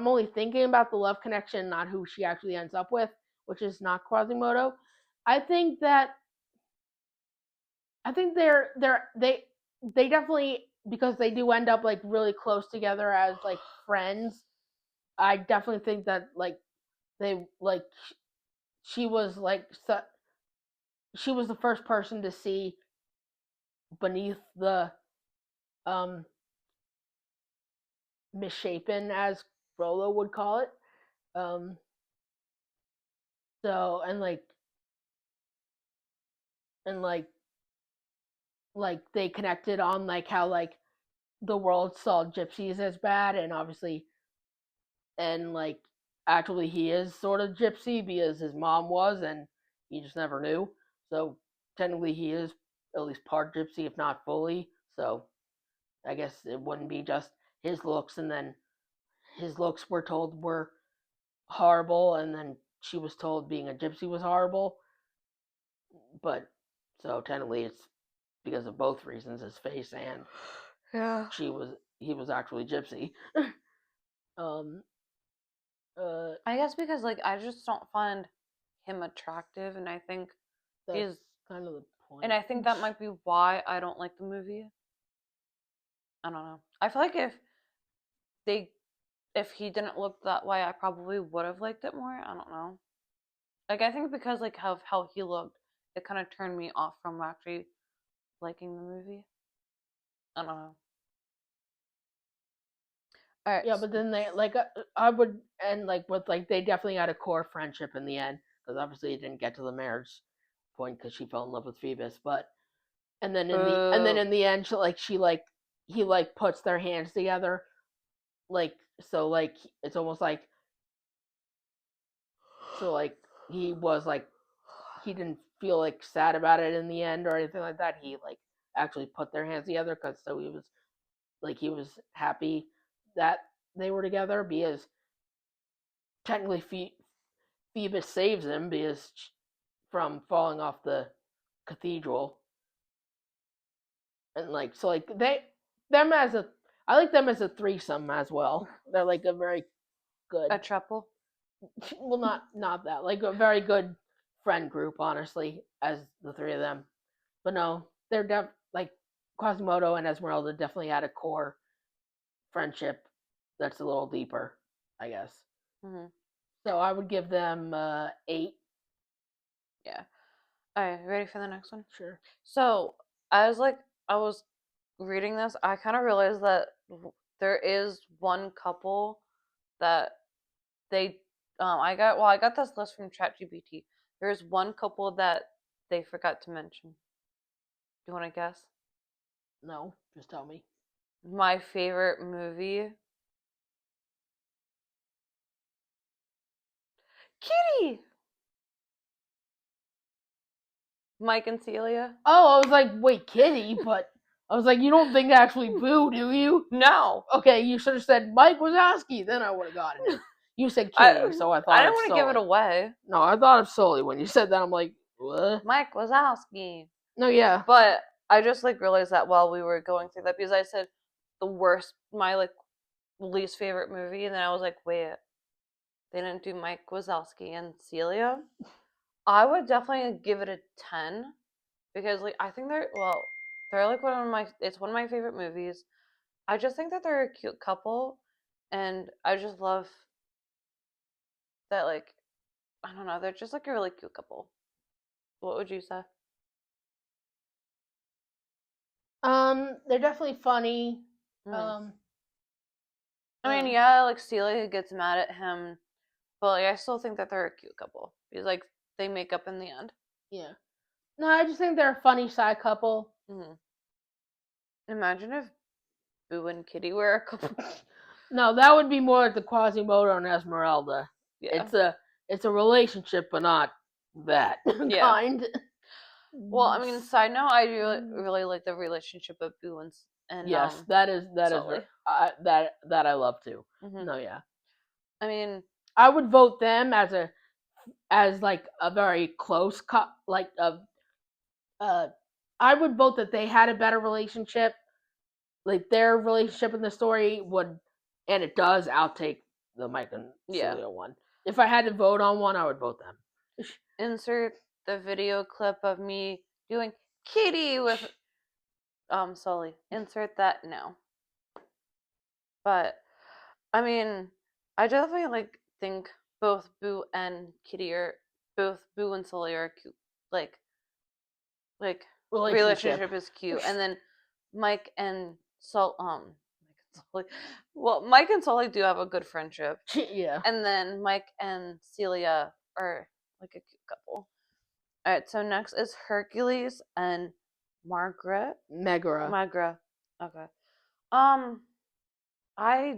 only thinking about the love connection, not who she actually ends up with, which is not Quasimodo, I think that I think they definitely, because they do end up like really close together as like friends. I definitely think that like they like she was like she was the first person to see beneath the um misshapen, as Frollo would call it. Um so and like they connected on like how like the world saw gypsies as bad, and obviously and like actually he is sort of gypsy because his mom was, and he just never knew. So technically he is at least part gypsy, if not fully. So I guess it wouldn't be just his looks, and then his looks were told were horrible, and then she was told being a gypsy was horrible. But so technically it's because of both reasons, his face and Yeah. she was he was actually gypsy. um I guess because like I just don't find him attractive, and I think that's he's kind of the and point. I think that might be why I don't like the movie. I don't know. I feel like they if he didn't look that way, I probably would have liked it more. I don't know. Like I think because like how he looked, it kind of turned me off from actually liking the movie. I don't know. All right. Yeah, but then they like I would, and like with like they definitely had a core friendship in the end, because obviously it didn't get to the marriage point because she fell in love with Phoebus. But and then Boo. in the end, she like he like puts their hands together, like so like it's almost like so like he was like he didn't feel like sad about it in the end or anything like that. He like actually put their hands together because so he was happy that they were together, because technically Phoebus saves him because from falling off the cathedral, and like so like them as a I like them as a threesome as well. They're like a very good, A triple. well, not that, like a very good friend group, honestly, as the three of them. But no, they're like Quasimodo and Esmeralda definitely had a core friendship that's a little deeper, I guess. Mm-hmm. So I would give them 8. Yeah. All right. Ready for the next one? Sure. So I was reading this, I kind of realized that there is one couple that they I got this list from ChatGPT. There's one couple that they forgot to mention. Do you want to guess? No, just tell me. My favorite movie, Kitty, Mike and Celia. Oh, I was like, wait, Kitty, but I was like, you don't think actually Boo, do you? No, Okay, you should have said Mike Wazowski, then I would have gotten it. You said I Kitty, so I I thought didn't of want to give it Sully. away. No, I thought of Sully when you said that. I'm like, what? Mike Wazowski. No, yeah. But I just like realized that while we were going through that because I said the worst, my like least favorite movie, and then I was like, wait, they didn't do Mike Wazowski and Celia. I would definitely give it a 10 because like I think they're like one of my favorite movies. I just think that they're a cute couple, and I just love that like I don't know, they're just like a really cute couple. What would you say? They're definitely funny. Mm. Um, I mean, uh, yeah, like Celia gets mad at him but like I still think that they're a cute couple because like they make up in the end. Yeah. No, I just think they're a funny side couple. Mm-hmm. Imagine if Boo and Kitty were a couple. No, that would be more like the Quasimodo and Esmeralda. Yeah. It's a relationship, but not that Yeah. kind. Well, I mean, side note, I really like the relationship of Boo and Yes, that is Sully. that I love too. Mm-hmm. No, yeah, I mean, I would vote them as like a very close cut. Like uh, I would vote that they had a better relationship. Like their relationship in the story would, and it does outtake the Mike and yeah. Celia one. If I had to vote on one, I would vote them. Insert the video clip of me doing Kitty with Sully. Insert that now. But I mean, I definitely like think both Boo and Kitty are both Boo and Sully are cute. Like Relationship. relationship is cute, and then Mike and Sully. Well, Mike and Sully do have a good friendship, Yeah. and then Mike and Celia are like a cute couple. All right, so next is Hercules and Margaret. Megara. Magra. Okay. Um, I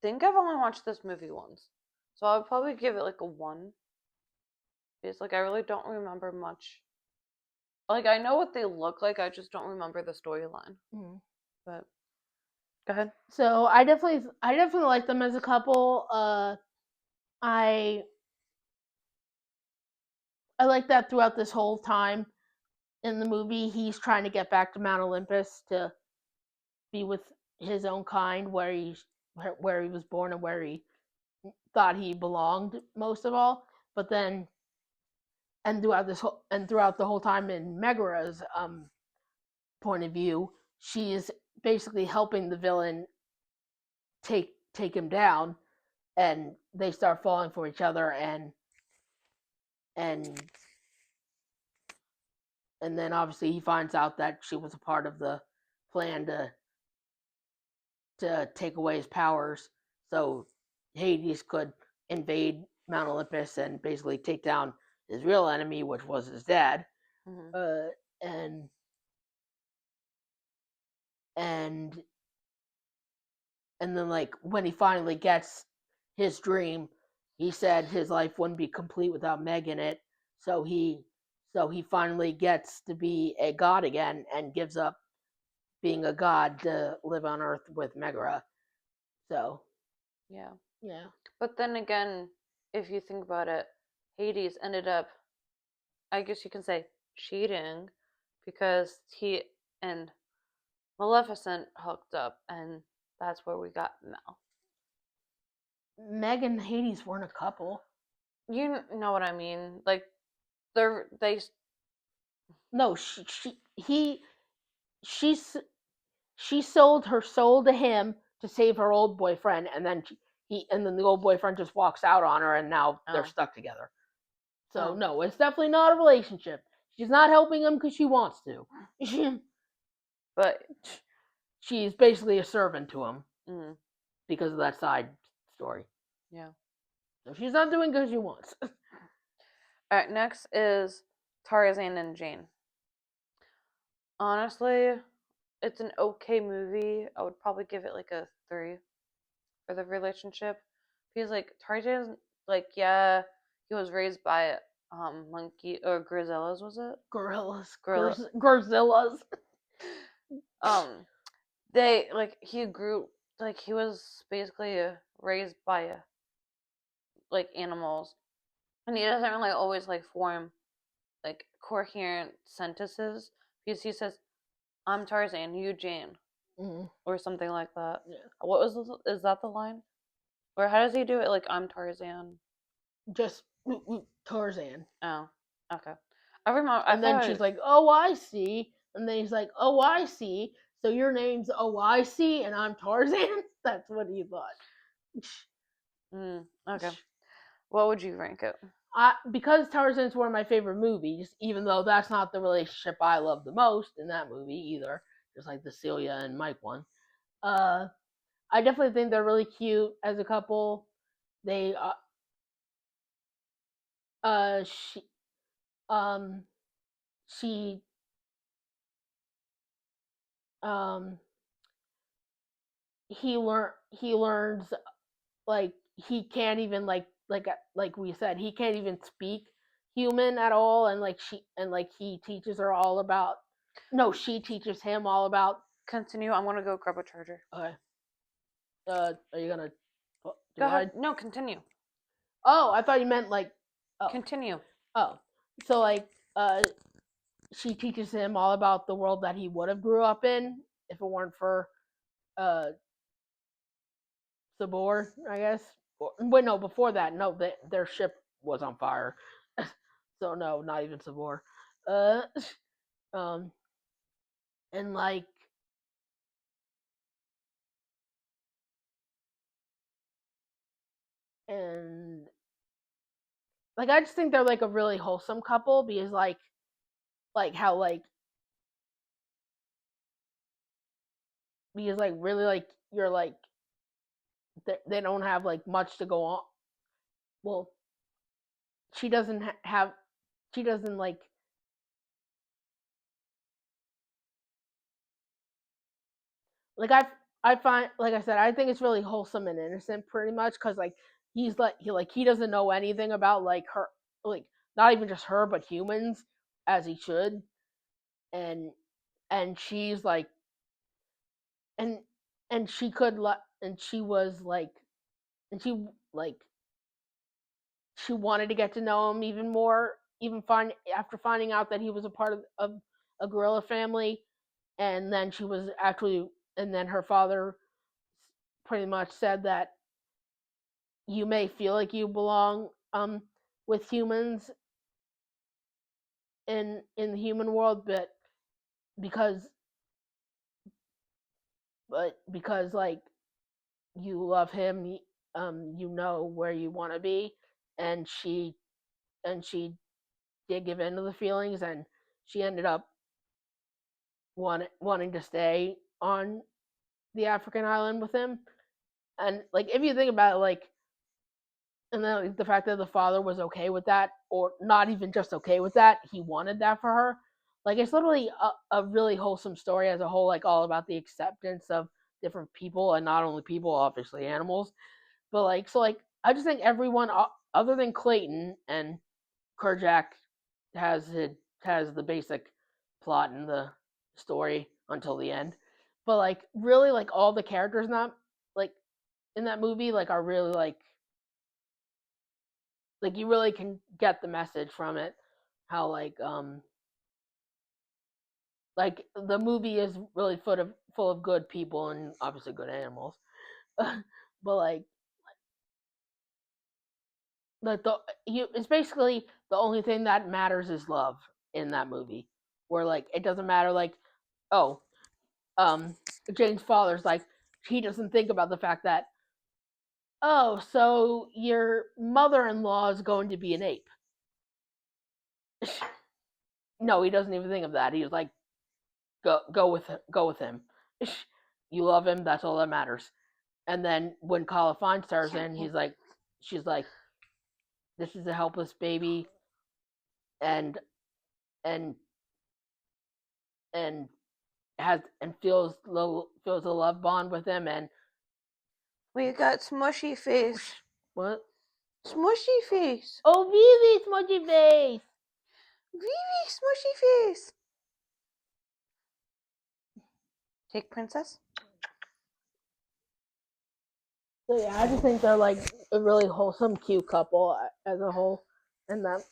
think I've only watched this movie once, so I would probably give it like a one. Because like I really don't remember much. Like I know what they look like, I just don't remember the storyline. Mm. But go ahead. So I definitely like them as a couple. I I like that throughout this whole time in the movie, he's trying to get back to Mount Olympus to be with his own kind, where he was born and where he thought he belonged most of all. But then, and throughout the whole time in Megara's point of view, she is basically helping the villain take him down, and they start falling for each other, and and then obviously he finds out that she was a part of the plan to take away his powers, so Hades could invade Mount Olympus and basically take down his real enemy, which was his dad. Mm-hmm. And and and then like when he finally gets his dream, he said his life wouldn't be complete without Meg in it. So he finally gets to be a god again and gives up being a god to live on Earth with Megara. So Yeah. yeah, But then again, if you think about it, Hades ended up, I guess you can say, cheating because he and Maleficent hooked up, and that's where we got Mel. Meg and Hades weren't a couple. You know what I mean? Like they. No, she she sold her soul to him to save her old boyfriend, and then the old boyfriend just walks out on her, and now they're Oh. stuck together. So Oh. no, it's definitely not a relationship. She's not helping him because she wants to. But She's basically a servant to him mm, because of that side story. yeah. So she's not doing because she wants. All right. Next is Tarzan and Jane. Honestly, it's an okay movie. I would probably give it like a three for the relationship because like Tarzan, like yeah, he was raised by monkey or gorillas, was it? Gorillas, Gorilla. Gorzillas. Um, they like he grew like he was basically raised by like animals, and he doesn't really always like form like coherent sentences because he says, "I'm Tarzan, you Jane," Mm, or something like that. yeah. What was is that the line? Or how does he do it? Like I'm Tarzan. Just Tarzan. Oh, okay. I remember. I And then thought. she's like, "Oh, I see." And then he's like, "Oh, I see. So your name's Oh, I see, and I'm Tarzan." That's what he thought. Okay. What would you rank it? Because Tarzan's one of my favorite movies, even though that's not the relationship I love the most in that movie either, just like the Celia and Mike one. Uh, I definitely think they're really cute as a couple. They She um she um he learns like he can't even like we said he can't even speak human at all, and like he teaches her all about no she teaches him all about. Continue. I'm gonna go grab a charger. Okay. Are you gonna Go ahead. divide? No, continue. Oh, I thought you meant like oh Continue. oh so like she teaches him all about the world that he would have grew up in if it weren't for uh Sabor, I guess. Wait, no, before that, no, their ship was on fire. So no, not even Sabor. Uh, um, and and I just think they're like a really wholesome couple because like how like because like really like you're like they don't have like much to go on. Well, she doesn't have she doesn't like I find like I said I think it's really wholesome and innocent pretty much because like he doesn't know anything about like her like not even just her but humans as he should, and she's like and she could and she was like and like she wanted to get to know him even more even find after finding out that he was a part of a gorilla family, and then she was actually and then her father pretty much said that you may feel like you belong with humans in the human world, but because like you love him, you know where you want to be, and she did give in to the feelings, and she ended up wanting to stay on the African island with him. And like if you think about it, like and then like, the fact that the father was okay with that, or not even just okay with that, he wanted that for her. Like it's literally a really wholesome story as a whole, like all about the acceptance of different people and not only people, obviously animals, but like so like I just think everyone other than Clayton and Kerjak has it has the basic plot in the story until the end, but like really like all the characters not like in that movie like are really like you really can get the message from it how like the movie is really full of good people and obviously good animals. But like the you it's basically the only thing that matters is love in that movie, where like it doesn't matter like oh um Jane's father's like he doesn't think about the fact that oh so your mother-in-law is going to be an ape. No, he doesn't even think of that. He's like go with him. You love him. That's all that matters. And then when Kala Fine stars in, she's like, this is a helpless baby, and and and has and feels a love bond with him. And We got smushy face. what? Smushy face. Oh, Vivi, smudgy face. Vivi, smushy face. Take princess. So yeah, I just think they're like a really wholesome, cute couple as a whole, and that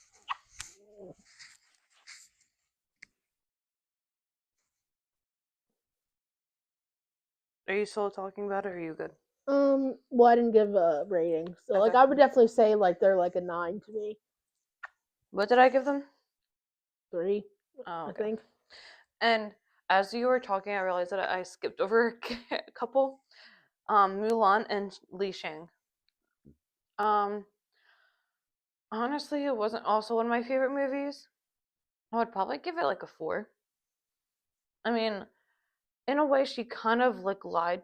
Are you still talking about it or are you good? well, I didn't give a rating, so like Okay. I would definitely say like they're like a 9 to me, What did I give them? 3, Oh, I okay. think. And as you were talking, I realized that I skipped over a couple. Mulan and Li Shang. Um, honestly, it wasn't also one of my favorite movies. I would probably give it like a 4. I mean, in a way, she kind of like lied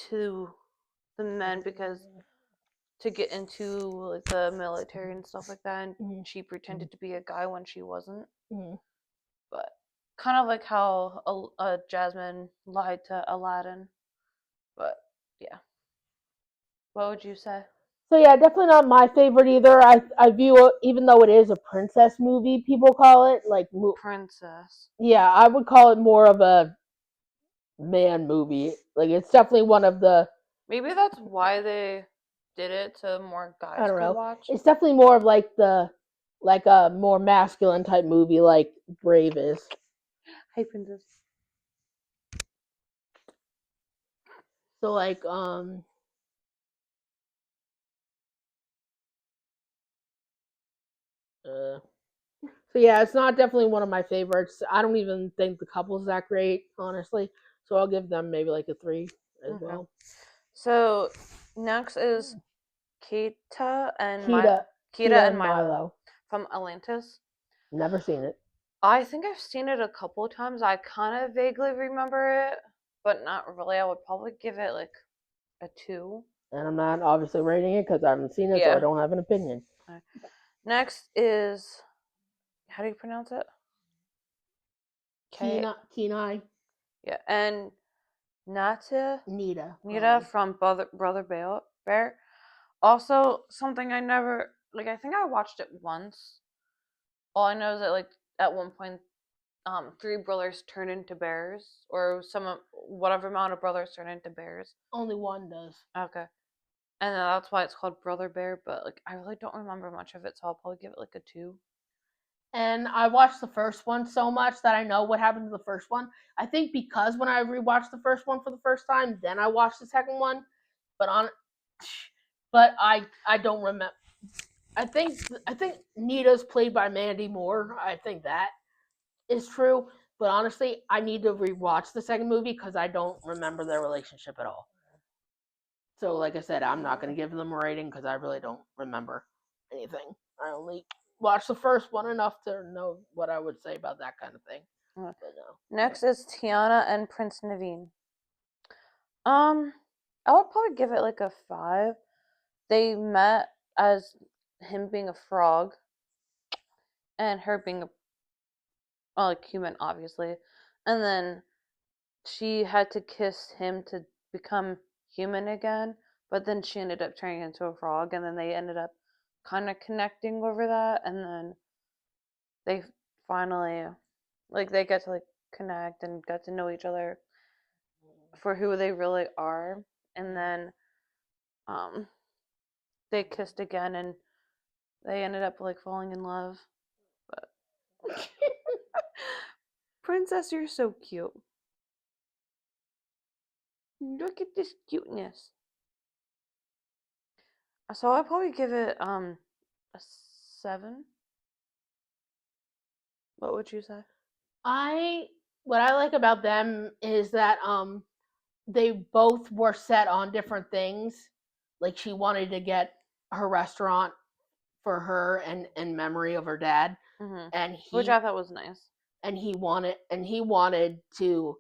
to the men because to get into like the military and stuff like that, and she pretended to be a guy when she wasn't. But kind of like how Jasmine lied to Aladdin. But yeah, what would you say? So yeah, definitely not my favorite either. I view it, even though it is a princess movie, people call it like Princess. yeah, I would call it more of a man movie. Like it's definitely one of the Maybe that's why they did it so more I guys don't could know. watch. It's definitely more of like the like a more masculine type movie like Brave is. Hey, princess. So like so yeah, it's not definitely one of my favorites. I don't even think the couple's that great, honestly. So I'll give them maybe like a 3 as well. So next is Kita and Kita, Kita and and Milo Milo. from Atlantis. Never seen it. I think I've seen it a couple of times. I kind of vaguely remember it, but not really. I would probably give it like a 2. And I'm not obviously rating it because I haven't seen it, so I Yeah. don't have an opinion. Next is, how do you pronounce it? Kenai, Yeah, and Nata Nita, from Brother Bear. Also, something I never like. I think I watched it once. All I know is that like at one point, 3 brothers turn into bears, or whatever amount of brothers turn into bears. Only one does. Okay, and that's why it's called Brother Bear. But like, I really don't remember much of it, so I'll probably give it like a 2. And I watched the first one so much that I know what happened to the first one. I think because when I rewatched the first one for the first time, then I watched the second one. But I don't remember. I think Nita's played by Mandy Moore. I think that is true. But honestly, I need to rewatch the second movie because I don't remember their relationship at all. So, like I said, I'm not going to give them a rating because I really don't remember anything. I only watched the first one enough to know what I would say about that kind of thing. But no. Next is Tiana and Prince Naveen. I would probably give it like a 5. They met as him being a frog and her being a like human, obviously, and then she had to kiss him to become human again. But then she ended up turning into a frog, and then they ended up kind of connecting over that, and then they finally like they get to like connect and get to know each other for who they really are, and then um they kissed again and they ended up like falling in love. But princess, you're so cute. Look at this cuteness. So I'll probably give it a 7. What would you say? I what I like about them is that they both were set on different things. Like she wanted to get her restaurant for her and in memory of her dad, and Which I thought was nice. He wanted to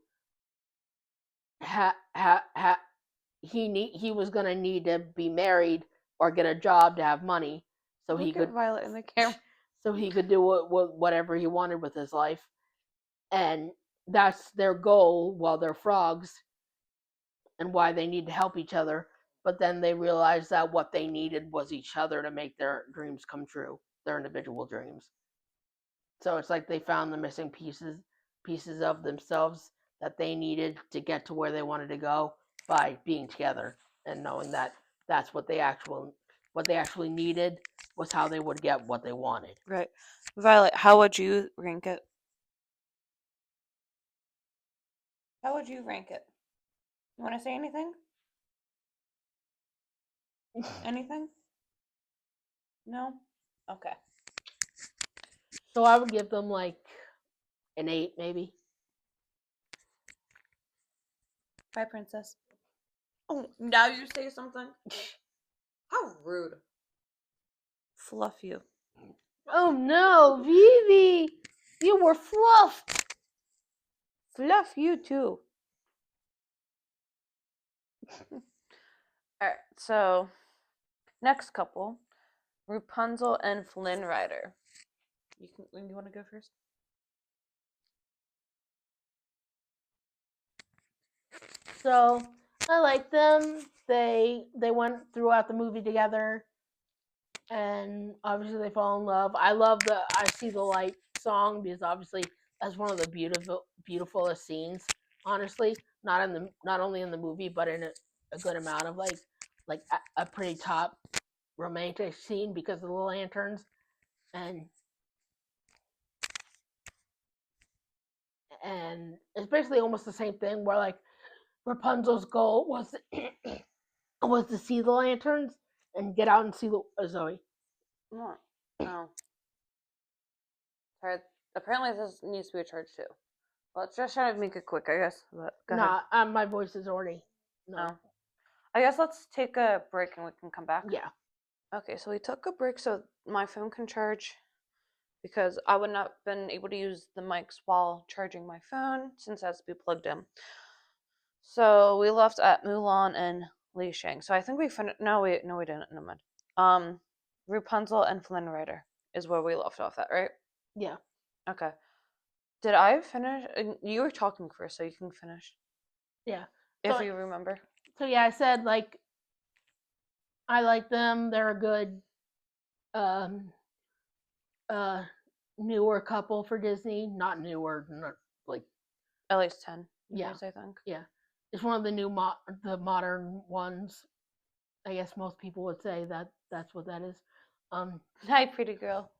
he was gonna need to be married or get a job to have money, so Look he at could Violet in the camera. so he could do whatever he wanted with his life, and that's their goal while they're frogs, and why they need to help each other. But then they realized that what they needed was each other to make their dreams come true, their individual dreams. So it's like they found the missing pieces of themselves that they needed to get to where they wanted to go by being together and knowing that that's what they actually needed was how they would get what they wanted. Right. Violet, how would you rank it? How would you rank it? You want to say anything? Anything? No? Okay. So I would give them like an 8 maybe. Bye, princess. Oh, now you say something? How rude. Fluff you. Oh no, Vivi! You were fluffed! Fluff you too. Alright, so Next couple, Rapunzel and Flynn Rider. You want to go first? So I like them. They went throughout the movie together, and obviously they fall in love. I love the "I See the Light" song because obviously that's one of the beautifulest scenes. Honestly, not only in the movie but in a good amount of like a pretty top romantic scene because of the lanterns and it's basically almost the same thing where like Rapunzel's goal was was to see the lanterns and get out and see the Zoe. No. Oh. Sorry. Apparently this needs to be a charge too. Let's just try to make it quick, I guess. But go ahead. Nah, my voice is already no. Oh. I guess let's take a break and we can come back. Yeah. Okay, so we took a break so my phone can charge because I would not been able to use the mics while charging my phone since it has to be plugged in. So we left at Mulan and Li Shang. So I think we finished. No, we didn't. No mind. Rapunzel and Flynn Rider is where we left off at, right? Yeah. Okay. Did I finish? You were talking first, so you can finish Yeah. if So you remember. so yeah, I said like I like them. They're a good um uh newer couple for Disney. Not newer, not like At least 10 yeah. years, I think. Yeah. It's one of the the modern ones. I guess most people would say that that's what that is. Um Hi, pretty girl.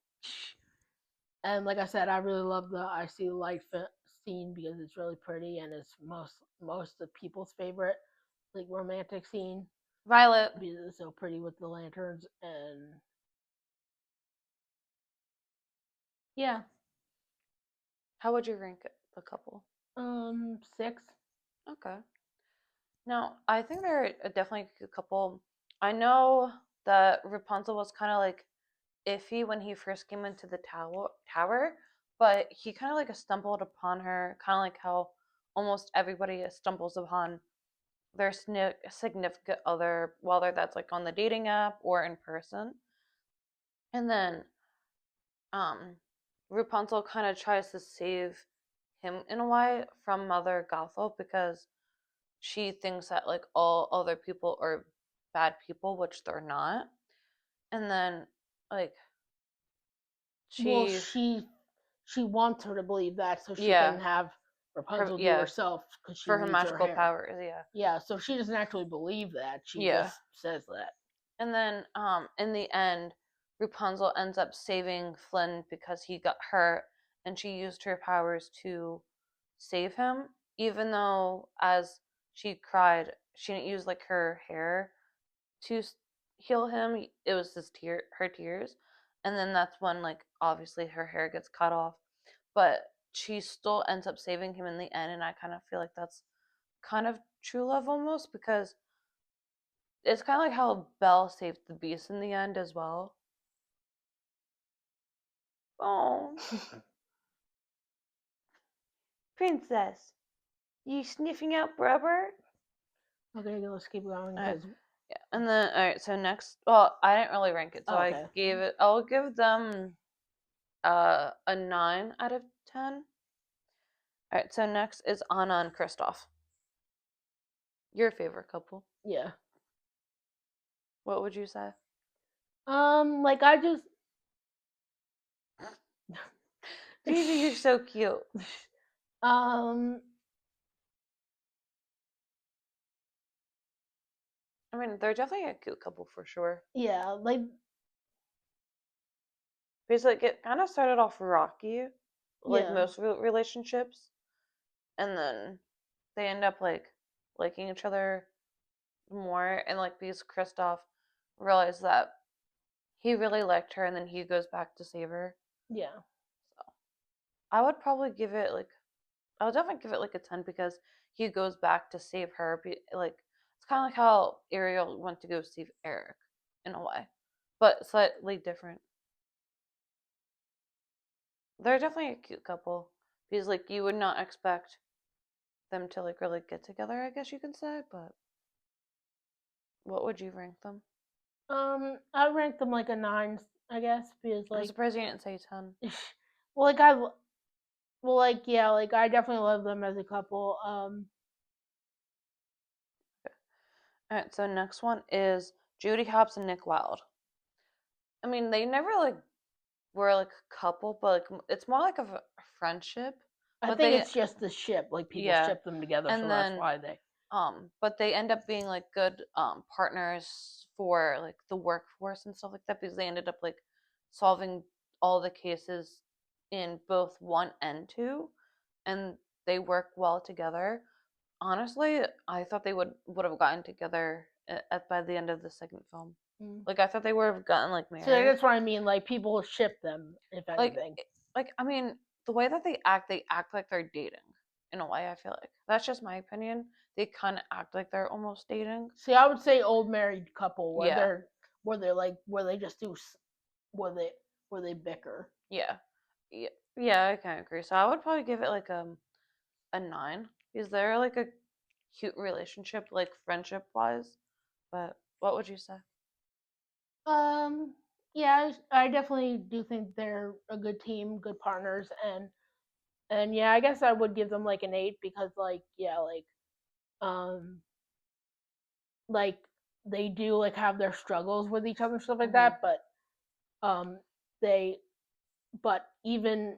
and like I said, I really love the I See the Light scene because it's really pretty and it's most of people's favorite like romantic scene Violet. because it's so pretty with the lanterns and yeah. How would you rank it, the couple? 6. Okay. Now, I think they're definitely a couple. I know that Rapunzel was kind of like iffy when he first came into the tower, but he kind of like stumbled upon her, kind of like how almost everybody stumbles upon their significant other, whether that's like on the dating app or in person. And then um, Rapunzel kind of tries to save him in a way from Mother Gothel because she thinks that like all other people are bad people, which they're not. And then like Well, she she wants her to believe that so she yeah, can have her Rapunzel do yeah, herself because she for her needs her magical hair. powers, yeah. Yeah, so she doesn't actually believe that. She Yeah. just says that. And then in the end Rapunzel ends up saving Flynn because he got hurt and she used her powers to save him, even though as she cried, she didn't use like her hair to heal him. It was her tears, and then that's when like obviously her hair gets cut off, but she still ends up saving him in the end, and I kind of feel like that's kind of true love almost because it's kind of like how Belle saved the Beast in the end as well. Oh, princess, you sniffing out rubber? Okay, let's keep going Alright. because Yeah, and then all right. So next, well, I didn't really rank it, so I okay. gave it. I'll give them a 9 out of 10. All right. So next is Anna and Kristoff. Your favorite couple. Yeah. What would you say? Like I just Gigi, you're so cute. um I mean, they're definitely a cute couple for sure. yeah, like Because like it kind of started off rocky, like yeah. most relationships, and then they end up like liking each other more, and like because Kristoff realized that he really liked her, and then he goes back to save her. Yeah. So I would probably give it like I would definitely give it like a 10 because he goes back to save her. Like it's kind of like how Ariel went to go save Eric in a way, but slightly different. They're definitely a cute couple because like you would not expect them to like really get together. I guess you can say, but what would you rank them? I rank them like a 9, I guess, because I'm like, surprised you didn't say 10. well, like I, well, like yeah, like I definitely love them as a couple. All right, so next one is Judy Hopps and Nick Wilde. I mean, they never like were like a couple, but like it's more like a friendship. I But think they, it's just the ship, like people yeah, ship them together, and so that's then why they. but they end up being like good partners for like the workforce and stuff like that because they ended up like solving all the cases in both one and two, and they work well together. Honestly, I thought they would have gotten together at by the end of the second film. Mm. Like I thought they would have gotten like So married. that's what I mean. Like people ship them, if Like anything. I mean, the way that they act like they're dating. In a way, I feel like that's just my opinion. They kind of act like they're almost dating. See, I would say old married couple where Yeah, they're like where they just do where they where they bicker. yeah, yeah, yeah. I can agree. So I would probably give it like a 9. Is there like a cute relationship, like friendship wise? But what would you say? Um, yeah, I definitely do think they're a good team, good partners, and yeah, I guess I would give them like an 8 because like yeah, um like they do like have their struggles with each other and stuff like Mm-hmm. that, but they but even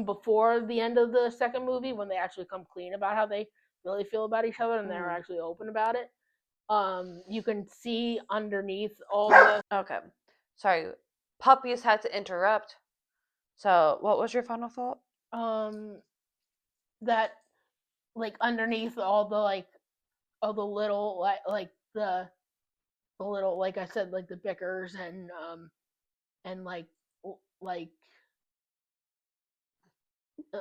before the end of the second movie when they actually come clean about how they really feel about each other and they're Mm-hmm. actually open about it, you can see underneath all the Okay. Sorry, puppies had to interrupt. So, what was your final thought? um that like underneath all the like all the little like the little like I said like the bickers and like uh,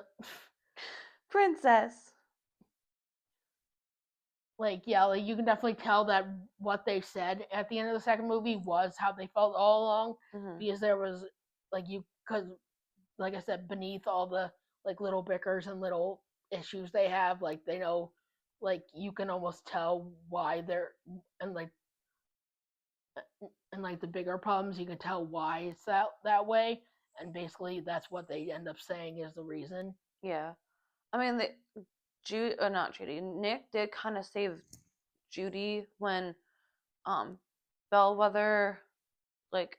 Princess. like yeah, like you can definitely tell that what they said at the end of the second movie was how they felt all along, Mm-hmm. because there was like you because like I said, beneath all the like little bickers and little issues they have, like they know, like you can almost tell why they're and like and like the bigger problems, you can tell why it's that way, and basically that's what they end up saying is the reason. Yeah. I mean, not Judy. Nick did kind of save Judy when um Bellwether like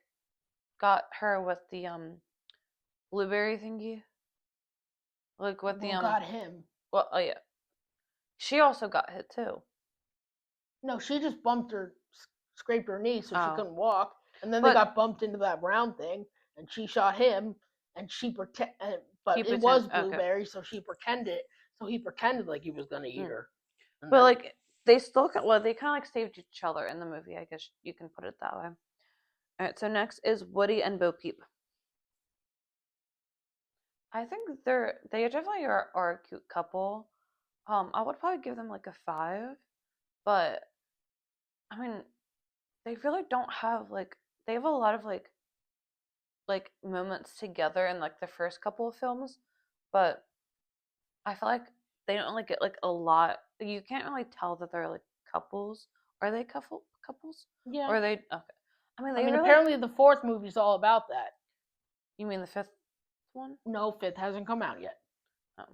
got her with the blueberry thingy, like with the Well, got him. well, oh yeah, she also got hit too. No, she just bumped her, scraped her knee, so she Oh, couldn't walk. And then they but got bumped into that round thing, and she shot him, and he but it pretend was okay. Blueberry, so she pretended. So he pretended like he was gonna eat Mm. her, and But then like they still well they kind of like saved each other in the movie. I guess you can put it that way. All right. So next is Woody and Bo Peep. I think they definitely are a cute couple. I would probably give them like a 5, but I mean they really don't have like they have a lot of like moments together in like the first couple of films, but I feel like they don't like get like a lot. You can't really tell that they're like couples. Are they couples? Or yeah. are they okay? I mean I they mean, really. apparently the fourth movie's all about that. You mean the fifth one? No, fifth hasn't come out yet. Oh,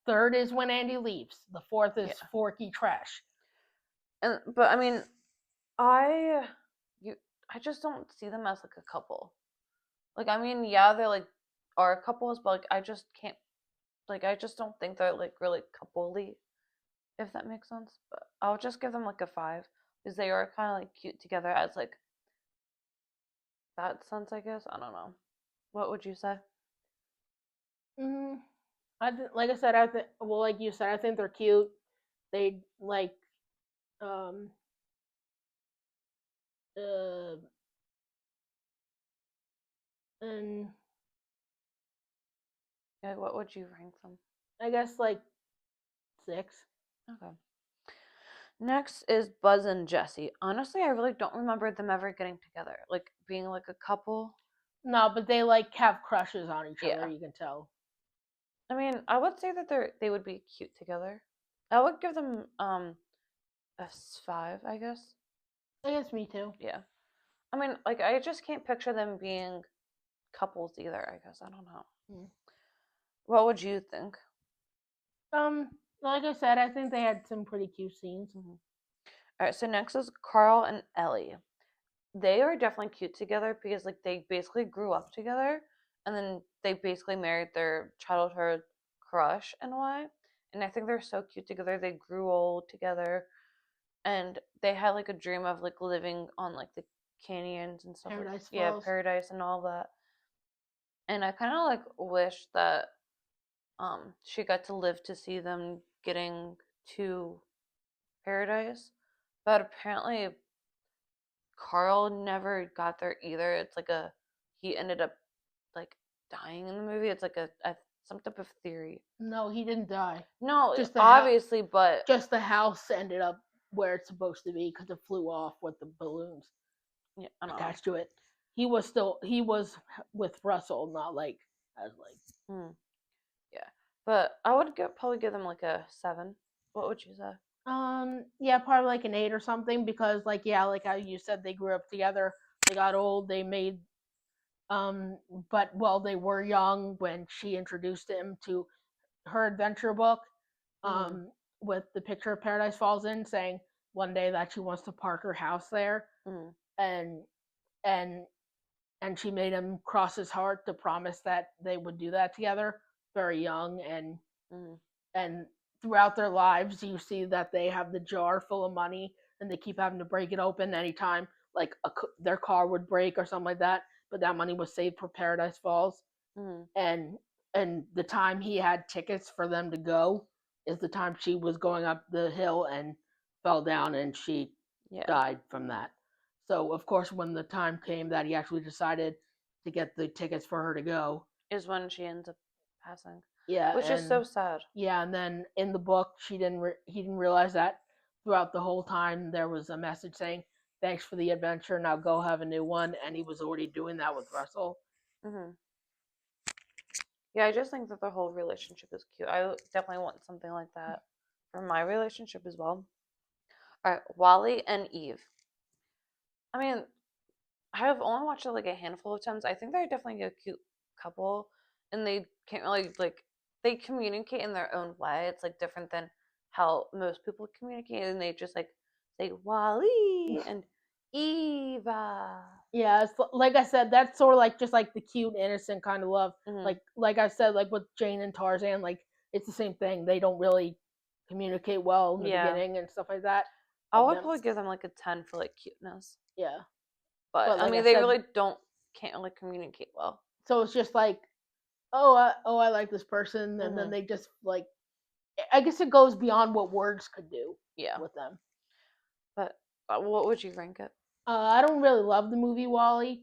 Third is when Andy leaves. The fourth is yeah. Forky Trash. And but I mean, I you I just don't see them as like a couple. Like I mean, yeah, they like are couples, but like I just can't like I just don't think they're like really coupley, if that makes sense. But I'll just give them like a 5 because they are kind of like cute together as like that sense, I guess. I don't know. What would you say? Mm, like I said, I think well, like you said, I think they're cute. They like um uh and Yeah, what would you rank them? I guess like 6. Okay. Next is Buzz and Jesse. Honestly, I really don't remember them ever getting together, like being like a couple. No, but they like have crushes on each other. Yeah. You can tell. I mean, I would say that they would be cute together. I would give them a 5, I guess. I guess me too. Yeah. I mean, like, I just can't picture them being couples either, I guess. I don't know. Mm. What would you think? Like I said, I think they had some pretty cute scenes. Mhm. All right, so next is Carl and Ellie. They are definitely cute together because like they basically grew up together and then they basically married their childhood crush in a way. And I think they're so cute together. They grew old together and they had like a dream of like living on like the canyons and stuff like Paradise yeah, Falls. paradise and all that. And I kind of like wish that she got to live to see them getting to paradise. But apparently Carl never got there either. It's like a he ended up like dying in the movie. It's like a some type of theory. No, he didn't die. No, Just the house. obviously, but Just the house ended up where it's supposed to be because it flew off with the balloons yeah, I don't know. attached to it. He was with Russell, not like as like. Hmm, yeah, but I would probably give them like a 7. What would you say? Yeah, probably like an 8 or something because like yeah, like how you said they grew up together. They got old. They made um, but while they were young when she introduced him to her adventure book, Mm-hmm. um, with the picture of Paradise Falls in, saying one day that she wants to park her house there, Mm-hmm. and and and she made him cross his heart to promise that they would do that together, very young, Mm-hmm. and throughout their lives you see that they have the jar full of money and they keep having to break it open anytime like their car would break or something like that, but that money was saved for Paradise Falls. Mm-hmm. and and the time he had tickets for them to go is the time she was going up the hill and fell down and she Yeah, died from that. So of course when the time came that he actually decided to get the tickets for her to go, is when she ends up passing, yeah, which is so sad. and then in the book he didn't realize that throughout the whole time there was a message saying thanks for the adventure, now go have a new one, and he was already doing that with Russell. Mm-hmm. Yeah, I just think that the whole relationship is cute. I definitely want something like that for my relationship as well. All right, Wally and Eve. I mean, I have only watched it like a handful of times. I think they're definitely a cute couple, and they can't really like they communicate in their own way. It's like different than how most people communicate, and they just like say Wally and Eva. Yeah, it's like I said, that's sort of like just like the cute, innocent kind of love. Hmm. Like I said, like with Jane and Tarzan, like it's the same thing. They don't really communicate well in the Yeah, beginning and stuff like that. I Of would them, probably give them like a 10 for like cuteness, yeah. but But I like I mean they said, really don't can't really communicate well. so it's just like, oh, I like this person, and then Hmm. they just like, I guess it goes beyond what words could do Yeah, with them. but what would you rank it? I don't really love the movie Wally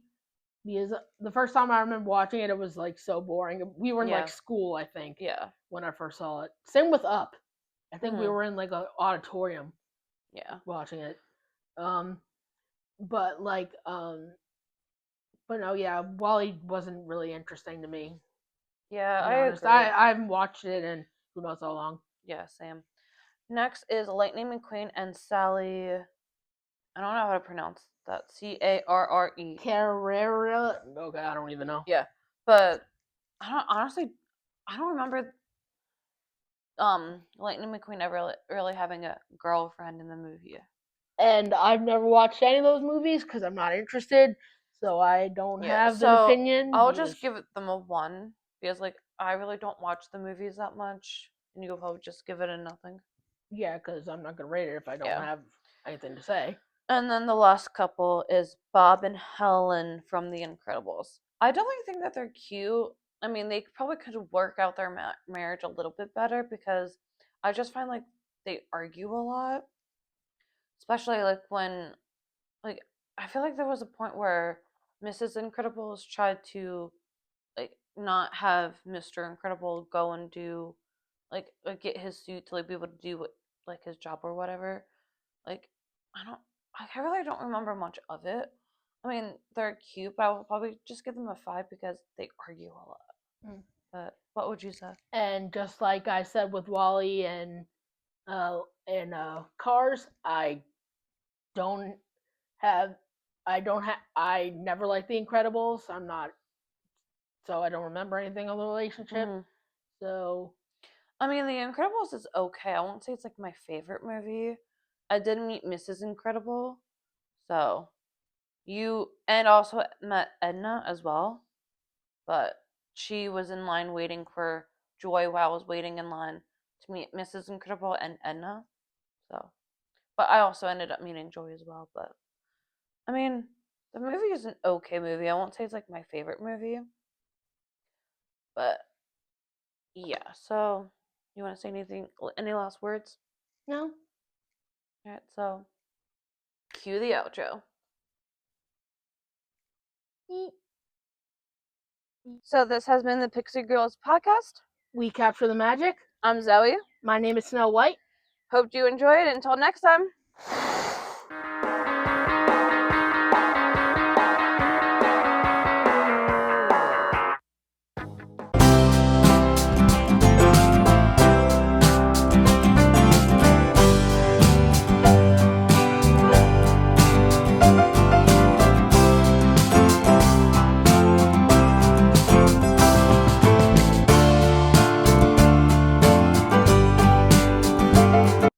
because the first time I remember watching it, it was like so boring. We were in like Yeah, school, I think, yeah, when I first saw it. Same with Up. I think we hmm, were in like an auditorium yeah, watching it. Um, but like, but no, yeah, Wally wasn't really interesting to me. yeah. To be I honest, agree. I haven't watched it in who knows how long. Yeah, Sam. Next is Lightning McQueen and Sally. I don't know how to pronounce that. Carre. Carrera. Okay, I don't even know. Yeah, but I don't honestly. I don't remember Lightning McQueen ever really having a girlfriend in the movie. And I've never watched any of those movies because I'm not interested. So I don't Yeah, have an so opinion I'll because just give them a 1 because like I really don't watch the movies that much, and you'll probably just give it a nothing. yeah, because I'm not gonna rate it if I don't Yeah. have anything to say. And then the last couple is Bob and Helen from The Incredibles. I definitely think that they're cute. I mean, they probably could work out their marriage a little bit better because I just find like they argue a lot, especially like when like I feel like there was a point where Mrs. Incredibles tried to like not have Mr. Incredible go and do like get his suit to like be able to do what, like his job or whatever. Like I don't I really don't remember much of it. I mean, they're cute, but I will probably just give them a 5 because they argue a lot. Mm. But what would you say? And just like I said with Wally and Cars, I don't I never liked The Incredibles. So I don't remember anything of the relationship. Mhm. So I mean, The Incredibles is okay. I won't say it's like my favorite movie. I did meet Mrs. Incredible, so and also met Edna as well, but she was in line waiting for Joy while I was waiting in line to meet Mrs. Incredible and Edna. So, but I also ended up meeting Joy as well. But I mean, the movie is an okay movie. I won't say it's like my favorite movie, but yeah. So, you want to say anything? Any last words? no. All right. So, cue the outro. So this has been the Pixie Girls podcast. We capture the magic. I'm Zoe. My name is Snow White. Hope you enjoyed. Until next time.